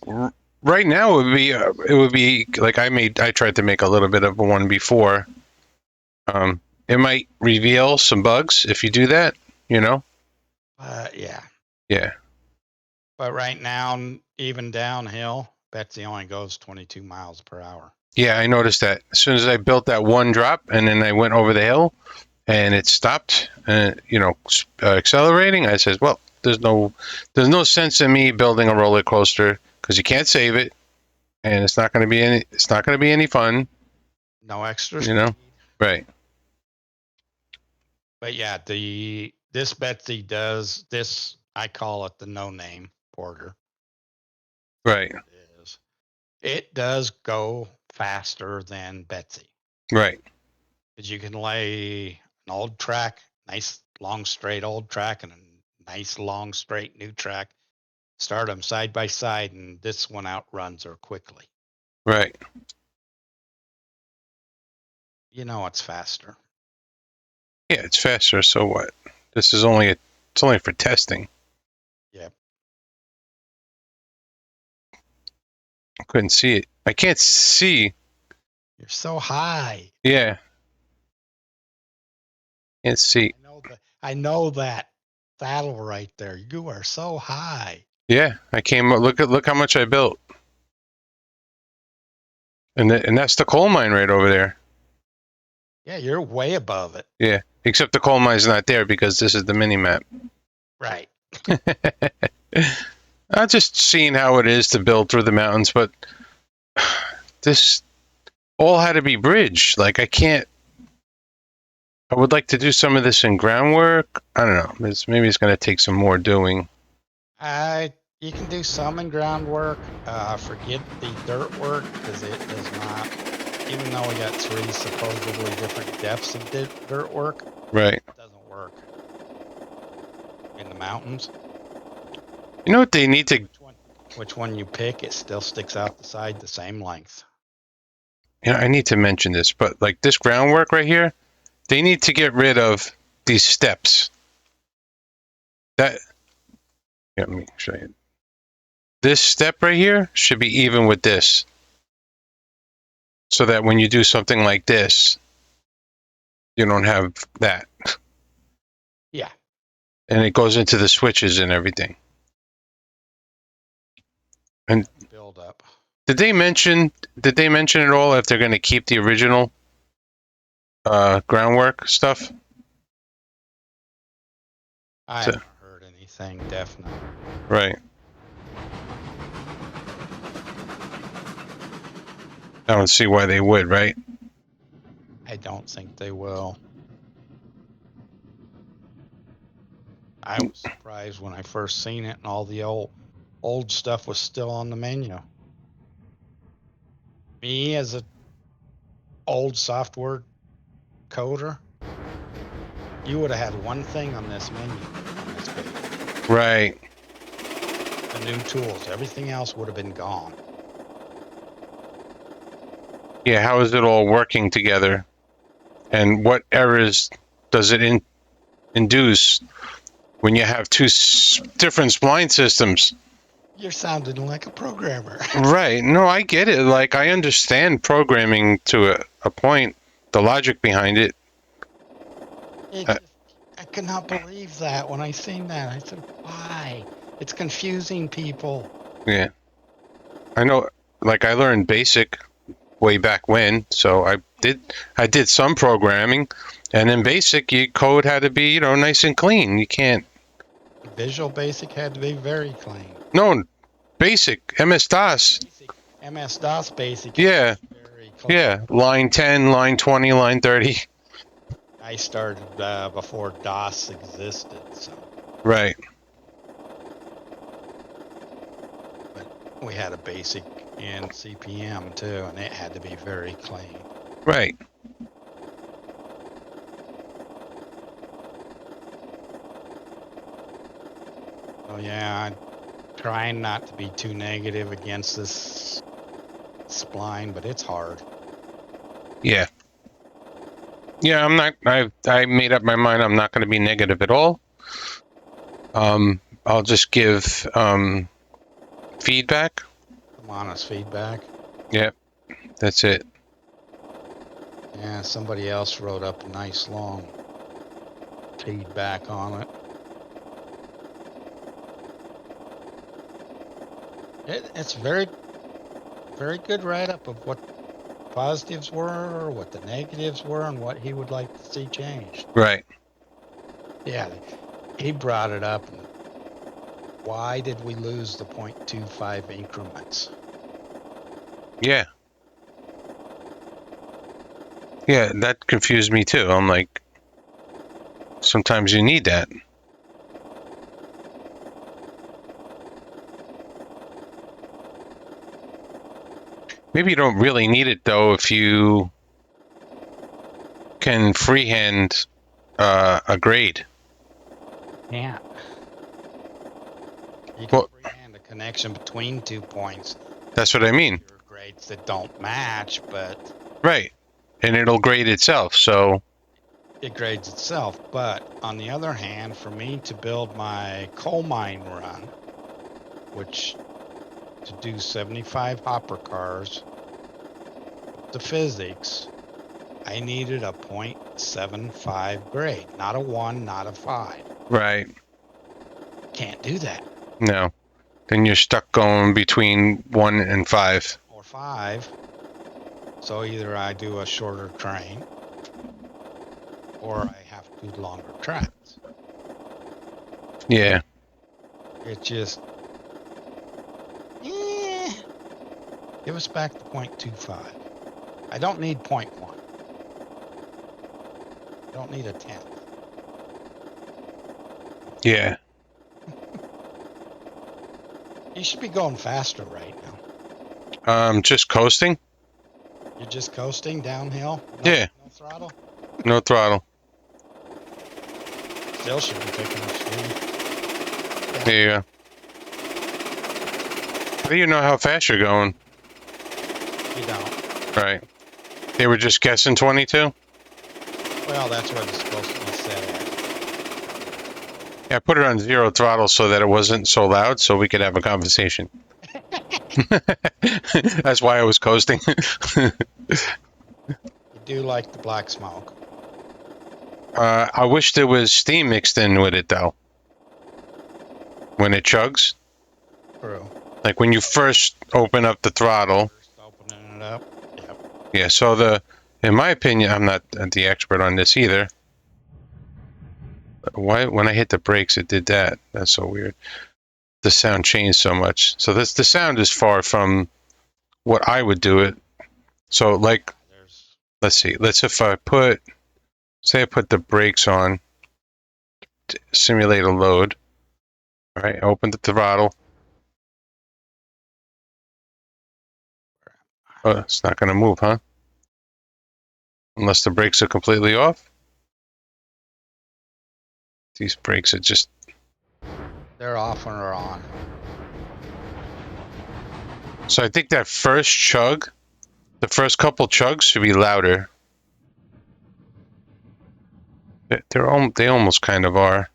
right now it would be like I tried to make a little bit of one before. It might reveal some bugs if you do that, Yeah. Yeah. But right now, even downhill, Betsy only goes 22 miles per hour. Yeah, I noticed that. As soon as I built that one drop, and then I went over the hill, and it stopped, accelerating. I says, "Well, there's no sense in me building a roller coaster because you can't save it, and it's not going to be any fun." No extra You know, speed. right? But yeah, this Betsy does this. I call it the no name Porter. Right. It is. It does go faster than Betsy. Right. Because you can lay an old track, nice long straight old track, and a nice long straight new track. Start them side by side, and this one outruns her quickly. Right. You know it's faster. Yeah, it's faster. So what? This is it's only for testing. Yep. I couldn't see it. I can't see. You're so high. Yeah, can't see. I know that saddle right there. You are so high. Yeah, I came. Look how much I built, and that's the coal mine right over there. Yeah, you're way above it. Yeah, except the coal mine's not there because this is the mini map. Right. I'm just seeing how it is to build through the mountains, but this all had to be bridged. Like I can't. I would like to do some of this in groundwork. I don't know. Maybe it's going to take some more doing. You can do some in groundwork. Forget the dirt work because it does not. Even though we got 3 supposedly different depths of dirt work, Right. it doesn't work in the mountains. You know what they need to. Which one you pick, it still sticks out the side the same length. You know, I need to mention this, but like this groundwork right here, they need to get rid of these steps. That. Yeah, let me show you. This step right here should be even with this. So that when you do something like this, you don't have that. Yeah. And it goes into the switches and everything. And build up. Did they mention at all if they're going to keep the original groundwork stuff? I haven't heard anything definite. Right. I don't see why they would, right? I don't think they will. I was surprised when I first seen it and all the old stuff was still on the menu. Me as a old software coder, you would have had one thing on this menu on this page. Right. The new tools. Everything else would have been gone. Yeah, how is it all working together? And what errors does it induce when you have 2 different spline systems? You're sounding like a programmer. Right. No, I get it. Like, I understand programming to a point, the logic behind it. I could not believe that when I seen that. I said, why? It's confusing people. Yeah. I know, like, I learned BASIC way back when, so I did some programming, and in BASIC, your code had to be, nice and clean. You can't. Visual Basic had to be very clean. No, BASIC, MS-DOS. MS-DOS Basic. Yeah. Very clean. Yeah. Line 10, line 20, line 30. I started before DOS existed, so. Right. But we had a basic in CPM too, and it had to be very clean. Right. Oh yeah, I'm trying not to be too negative against this spline, but it's hard. Yeah. Yeah, I'm not. I made up my mind. I'm not going to be negative at all. I'll just give feedback. Some honest feedback. Yep, that's it. Yeah, somebody else wrote up a nice long feedback on it. It's very, very good write-up of what positives were, what the negatives were, and what he would like to see changed. Right. Yeah, he brought it up. And why did we lose the 0.25 increments? Yeah. Yeah, that confused me too. I'm like, sometimes you need that. Maybe you don't really need it though if you can freehand a grade. Yeah. You can Well, freehand a connection between 2 points. that's what I mean. Your grades that don't match, but Right. And it'll grade itself. So, it grades itself. But on the other hand, for me to build my coal mine run, which to do 75 hopper cars with the physics, I needed a 0.75 grade, not a 1, not a 5. right. Can't do that. No. Then you're stuck going between 1 and 5. Or 5. So either I do a shorter train or I have to do longer tracks. Yeah. It just, give us back the 0.25. I don't need 0.1. I don't need a 10th. Yeah. You should be going faster right now. Just coasting? You're just coasting downhill? Yeah. No throttle? No throttle. Still should be picking up speed. There you go. How do you know how fast you're going? You don't. Right. They were just guessing 22? Well, that's what it's supposed to be set at. Yeah, I put it on 0 throttle so that it wasn't so loud so we could have a conversation. That's why I was coasting. You do like the black smoke. I wish there was steam mixed in with it though. When it chugs. True. Like when you first open up the throttle. First opening it up. Yep. Yeah, so in my opinion, I'm not the expert on this either. Why, when I hit the brakes, it did that? That's so weird. The sound changed so much. So the sound is far from what I would do it. So like, let's see. If I say I put the brakes on, to simulate a load. All right, open the throttle. Oh, it's not going to move, huh? Unless the brakes are completely off. These brakes are just... They're off or on. So I think that first chug, the first couple chugs should be louder. They almost kind of are.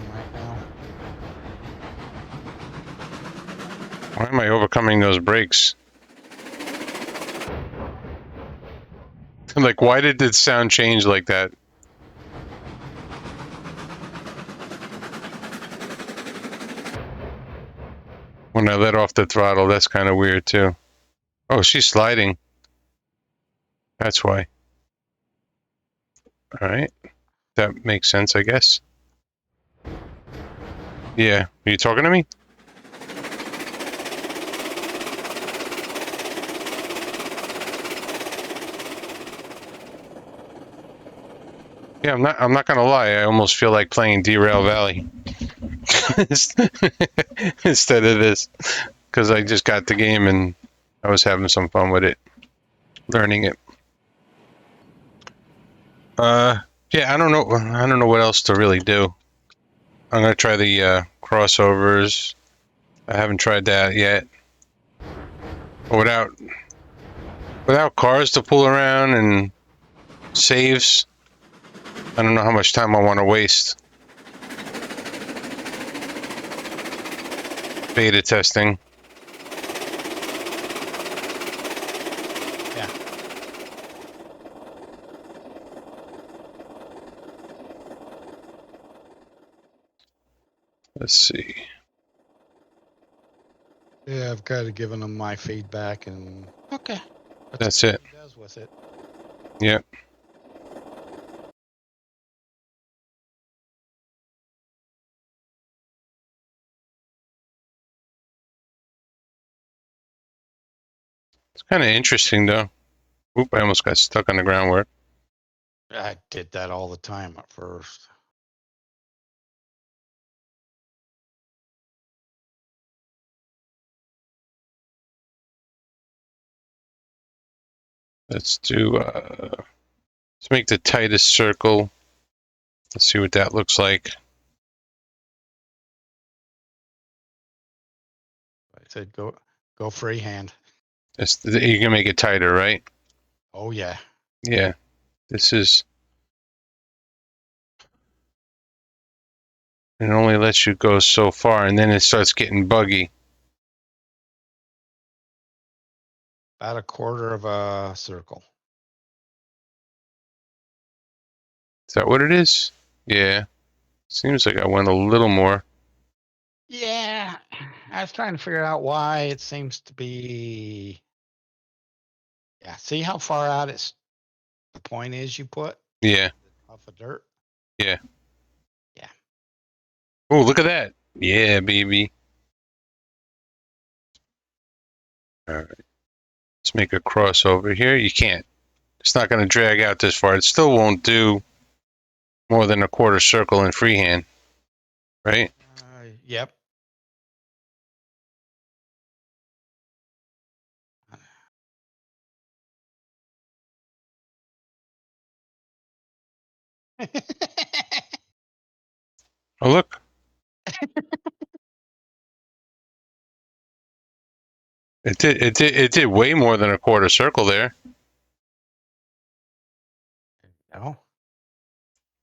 Right now. Why am I overcoming those brakes? Like, why did the sound change like that? When I let off the throttle, that's kind of weird too. Oh, she's sliding. That's why. All right. That makes sense, I guess. Yeah. Are you talking to me? Yeah, I'm not gonna lie. I almost feel like playing Derail Valley instead of this, because I just got the game and I was having some fun with it, learning it. Yeah, I don't know. I don't know what else to really do. I'm gonna try the crossovers. I haven't tried that yet. Without cars to pull around and saves, I don't know how much time I want to waste. Beta testing. Yeah. Let's see. Yeah, I've kind of given him my feedback, and okay, That's see what it. he does with it. Yep. It's kind of interesting, though. Oop, I almost got stuck on the groundwork. I did that all the time at first. Let's do, let's make the tightest circle. Let's see what that looks like. I said go freehand. You can make it tighter, right? Oh yeah. Yeah. This is, it only lets you go so far, and then it starts getting buggy. About a quarter of a circle. Is that what it is? Yeah. Seems like I went a little more. Yeah, I was trying to figure out why it seems to be. Yeah, see how far out the point is you put Yeah. off of dirt. Yeah. Yeah. Oh, look at that. Yeah, baby. All right. Let's make a crossover here. You can't. It's not going to drag out this far. It still won't do more than a quarter circle in freehand, right? Yep. Oh, look. It did way more than a quarter circle there. No.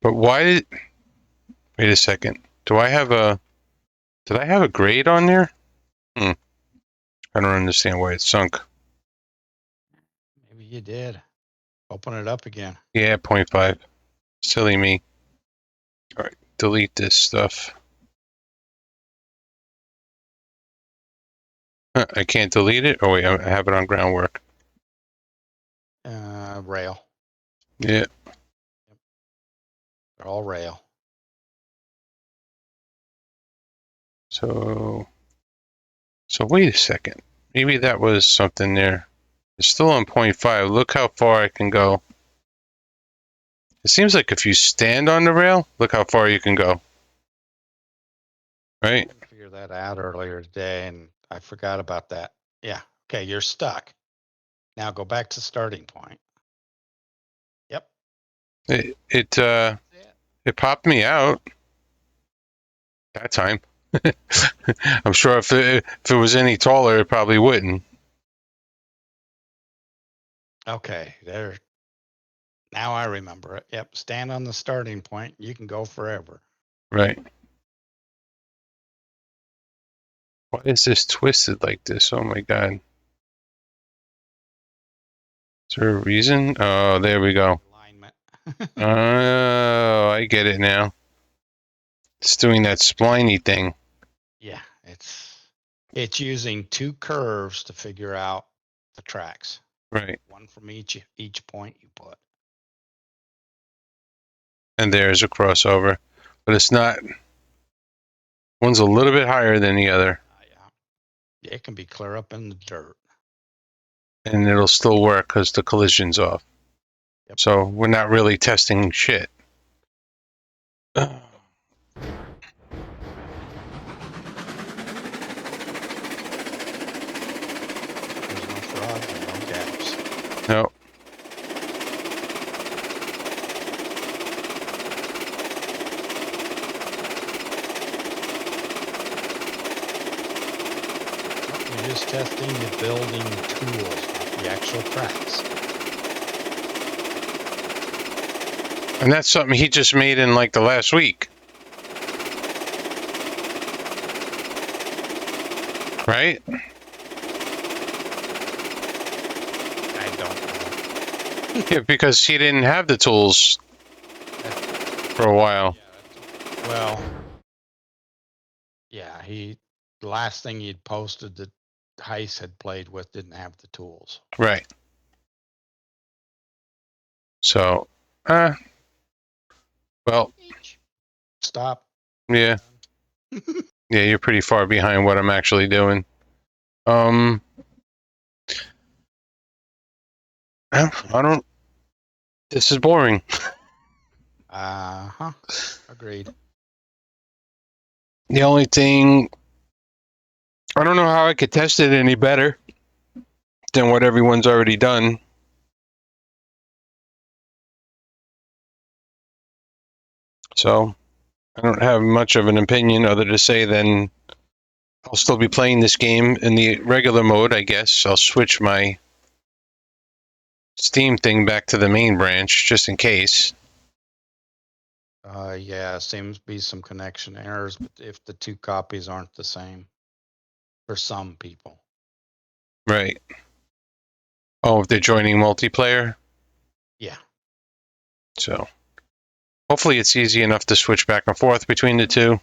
But why did, wait a second. Did I have a grade on there? I don't understand why it sunk. Maybe you did. Open it up again. Yeah, 0.5. Silly me. All right, delete this stuff. I can't delete it? Oh, wait, I have it on groundwork. Rail. Yeah. They're all rail. So wait a second. Maybe that was something there. It's still on 0.5. Look how far I can go. It seems like if you stand on the rail, look how far you can go. Right? I figured that out earlier today, and I forgot about that. Yeah. Okay, you're stuck. Now go back to starting point. Yep. It popped me out that time. I'm sure if it was any taller, it probably wouldn't. Okay, there. Now I remember it. Yep. Stand on the starting point. You can go forever. Right. Why is this twisted like this? Oh my god. Is there a reason? Oh, there we go. Alignment. Oh, I get it now. It's doing that spliney thing. Yeah, it's using two curves to figure out the tracks. Right. One from each point you put. And there's a crossover. But it's not. One's a little bit higher than the other. Yeah, it can be clear up in the dirt. And it'll still work because the collision's off. Yep. So we're not really testing shit. There's no frogs and no gaps. No. We're just testing the building tools, not the actual tracks. And that's something he just made in like the last week. Right? I don't know. Yeah, because he didn't have the tools for a while. Well, Yeah, the last thing he'd posted that Heiss had played with didn't have the tools. Right. So, well, Stop. yeah. Yeah, you're pretty far behind what I'm actually doing. I don't. This is boring. Agreed. The only thing, I don't know how I could test it any better than what everyone's already done. So, I don't have much of an opinion other to say than I'll still be playing this game in the regular mode, I guess. I'll switch my Steam thing back to the main branch just in case. Yeah, seems to be some connection errors, but if the two copies aren't the same for some people. Right. Oh, if they're joining multiplayer? Yeah. So, hopefully it's easy enough to switch back and forth between the two.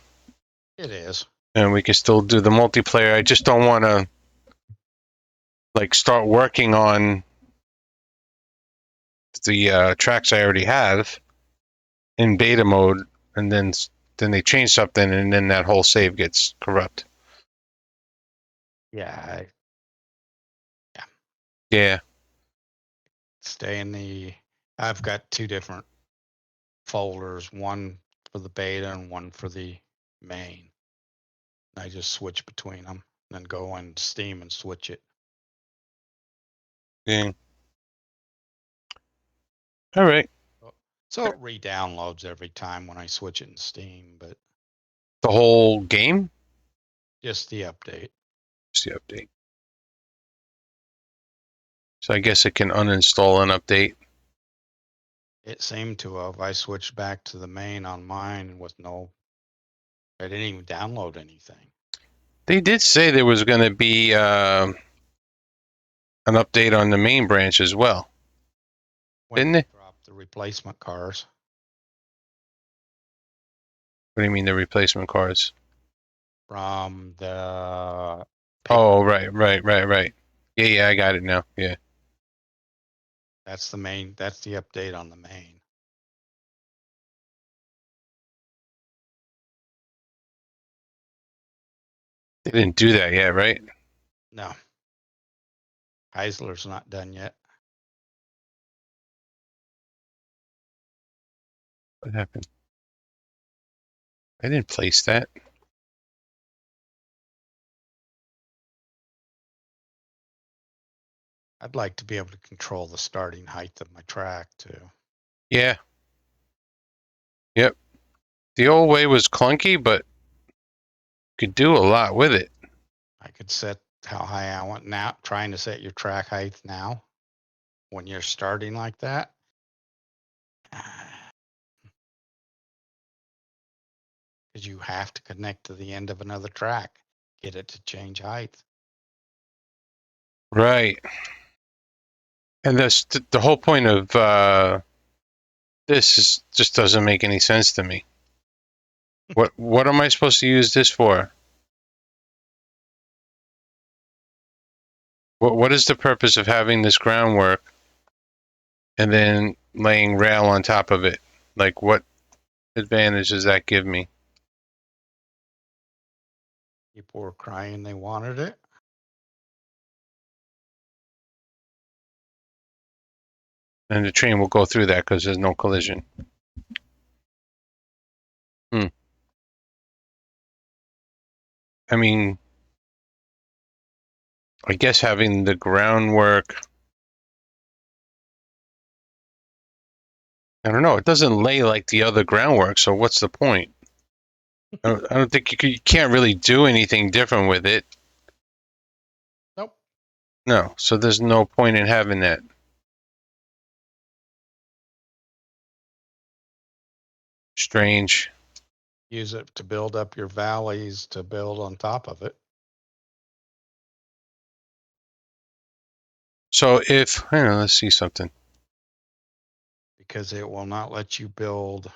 It is. And we can still do the multiplayer. I just don't want to start working on the tracks I already have in beta mode, and then they change something, and then that whole save gets corrupt. Yeah. Yeah. Stay in I've got two different folders, one for the beta and one for the main. I just switch between them, then go on Steam and switch it. Yeah. All right. So it re-downloads every time when I switch it in Steam, but The whole game? just the update. Just the update. So I guess it can uninstall an update. It seemed to have. I switched back to the main on mine with I didn't even download anything. They did say there was going to be an update on the main branch as well. When Didn't they? drop the replacement cars What do you mean the replacement cars? from the Oh, right. Yeah, I got it now. Yeah. That's the main. That's the update on the main. They didn't do that yet, right? No, Heisler's not done yet. What happened? I didn't place that. I'd like to be able to control the starting height of my track too. Yeah. Yep. The old way was clunky, but could do a lot with it. I could set how high I want now. Trying to set your track height now when you're starting like that. Because you have to connect to the end of another track, get it to change height. Right. And the whole point of this just doesn't make any sense to me. What am I supposed to use this for? What is the purpose of having this groundwork and then laying rail on top of it? Like, what advantage does that give me? People were crying they wanted it. And the train will go through that because there's no collision. I mean, I guess having the groundwork, I don't know, it doesn't lay like the other groundwork, so what's the point? I don't think you can't really do anything different with it. Nope. No, so there's no point in having that. Strange. Use it to build up your valleys to build on top of it. So if, hang on, let's see something. Because it will not let you build.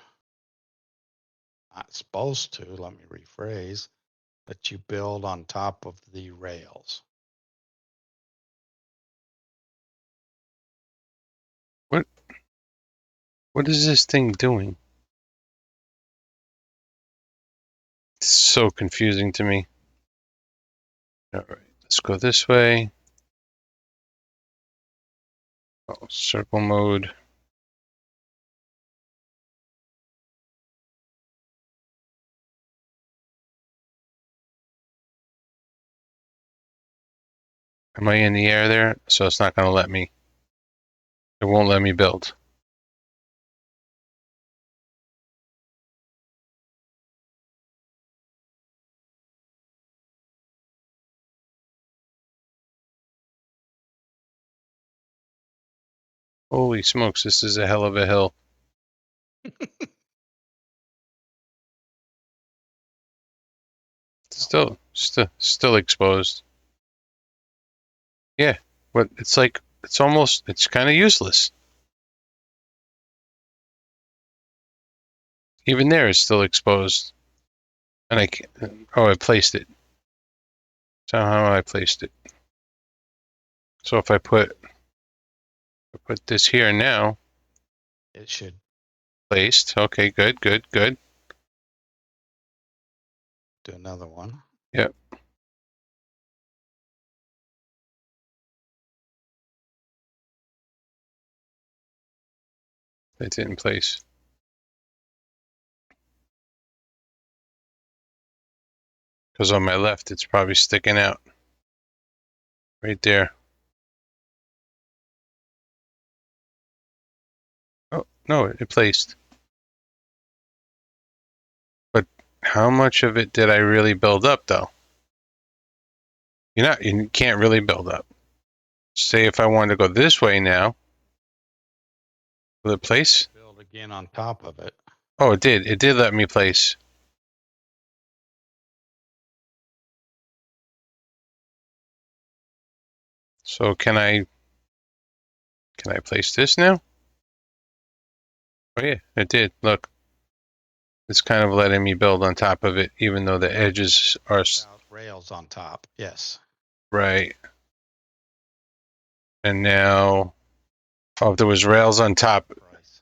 Not supposed to. Let me rephrase. that you build on top of the rails. What is this thing doing? It's so confusing to me. All right, let's go this way. Oh, circle mode. Am I in the air there? So it's not going to let me. It won't let me build. Holy smokes, this is a hell of a hill. Still exposed. Yeah, but it's like, it's kind of useless. Even there, it's still exposed. And I can't, oh, I placed it. Somehow I placed it. So if I put this here now, It should placed. Okay, good. do another one. Yep. It's in place. Because on my left, it's probably sticking out. Right there. Oh, no, it placed. But how much of it did I really build up, though? You can't really build up. Say if I wanted to go this way now, will it place? Build again on top of it. Oh, it did. It did let me place. So can I place this now? Oh yeah, it did. Look, it's kind of letting me build on top of it, even though the edges are Without rails on top. Yes. right. And now, oh, if there was rails on top, Price.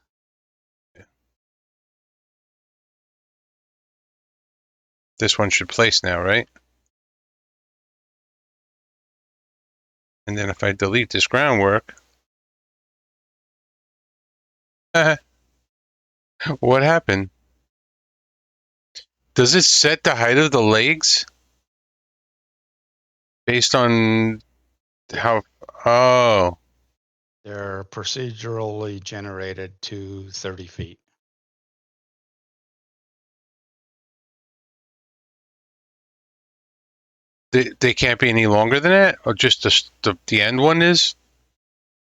this one should place now, right? And then if I delete this groundwork, what happened? Does it set the height of the legs based on how? Oh, They're procedurally generated to 30 feet. they can't be any longer than that, or just the end one is?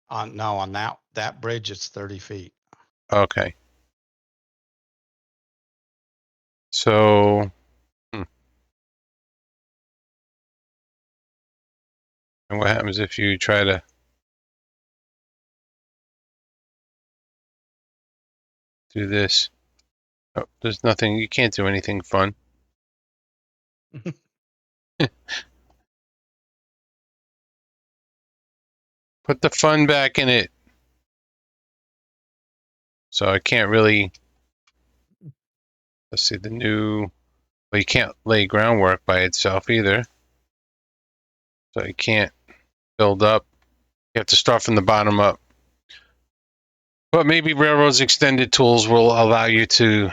On that bridge, it's 30 feet. Okay. So, and what happens if you try to do this? Oh, there's nothing. You can't do anything fun. Put the fun back in it. So I can't really. Let's see the new. Well, you can't lay groundwork by itself either. So you can't build up. You have to start from the bottom up. But maybe Railroad's extended tools will allow you to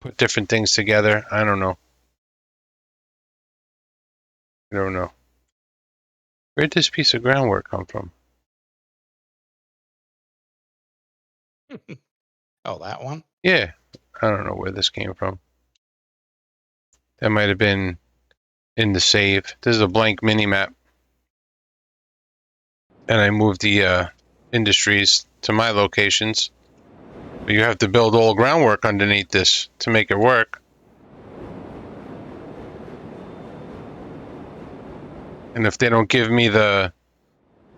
put different things together. I don't know. I don't know. Where'd this piece of groundwork come from? Oh, that one? Yeah, I don't know where this came from. That might have been in the save. This is a blank mini map. And I moved the industries to my locations. But you have to build all groundwork underneath this to make it work. And if they don't give me the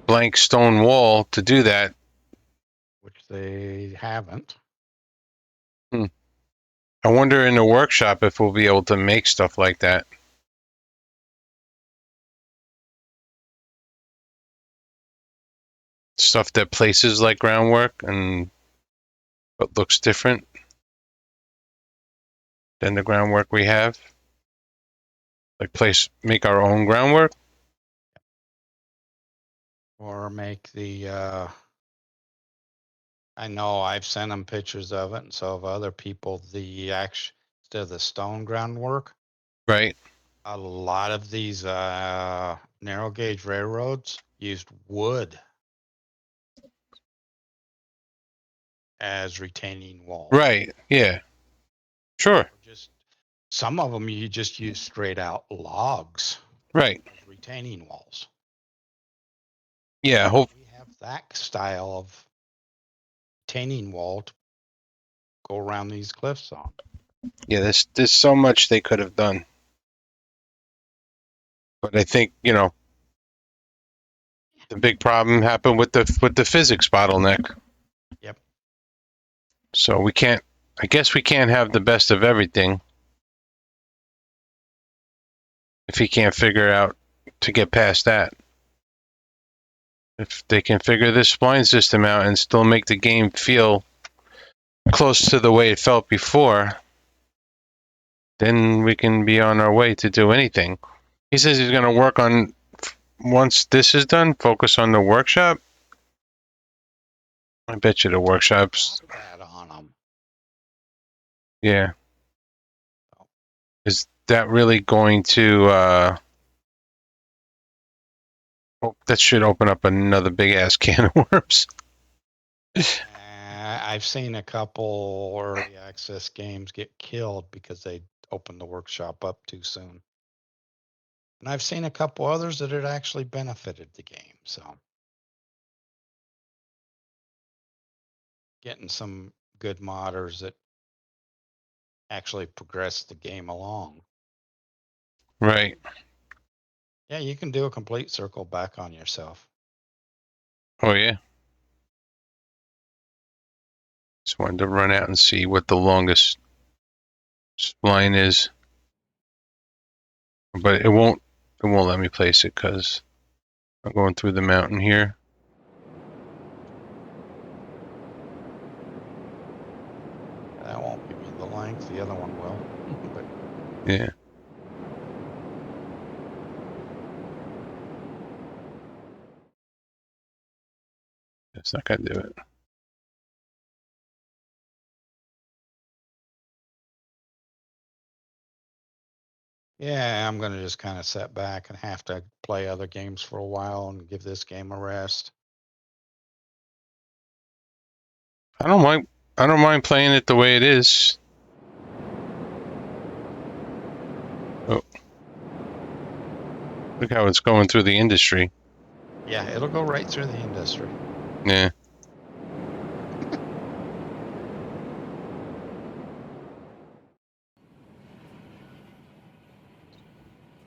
blank stone wall to do that, Which they haven't. I wonder in the workshop if we'll be able to make stuff like that. stuff that places like groundwork and but looks different than the groundwork we have. Like make our own groundwork. Or make the, I know I've sent them pictures of it, and so have other people, instead of the stone groundwork, Right. a lot of these narrow gauge railroads used wood as retaining walls. Right. Yeah. Sure. Just some of them you just use straight out logs Right. as retaining walls. Yeah. We have that style of retaining wall to go around these cliffs on. Yeah. There's so much they could have done, but I think the big problem happened with the physics bottleneck. Yep. So we can't. I guess we can't have the best of everything if he can't figure out to get past that. If they can figure this spline system out and still make the game feel close to the way it felt before, then we can be on our way to do anything. He says he's going to work on, once this is done, focus on the workshop. I bet you the workshops. Drop that on them. Yeah. Is that really going to, that should open up another big ass can of worms. I've seen a couple early access games get killed because they opened the workshop up too soon. And I've seen a couple others that had actually benefited the game. So getting some good modders that actually progress the game along. Right. Yeah, you can do a complete circle back on yourself. Oh, yeah. Just wanted to run out and see what the longest spline is. But it won't let me place it because I'm going through the mountain here. That won't give me the length. The other one will. But Yeah. It's not going to do it. yeah, I'm going to just kind of sit back and have to play other games for a while and give this game a rest. I don't mind playing it the way it is. Oh. Look how it's going through the industry. Yeah, it'll go right through the industry. Yeah.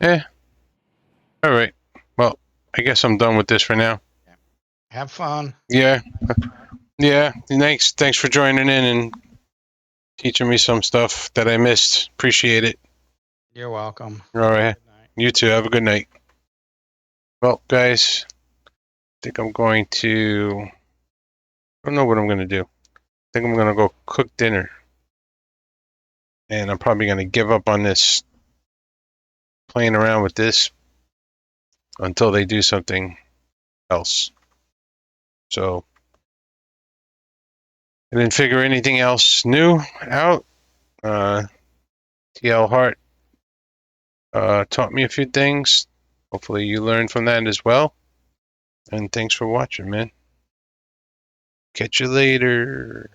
Yeah. All right. Well, I guess I'm done with this for now. Have fun. Yeah. Yeah. Thanks for joining in and teaching me some stuff that I missed. Appreciate it. You're welcome. All right. You too. Have a good night. Well, guys, I think I'm going to. I don't know what I'm going to do. I think I'm going to go cook dinner. And I'm probably going to give up on this, playing around with this, until they do something else. So I didn't figure anything else new out. TLheart taught me a few things. Hopefully you learned from that as well. And thanks for watching, man. Catch you later.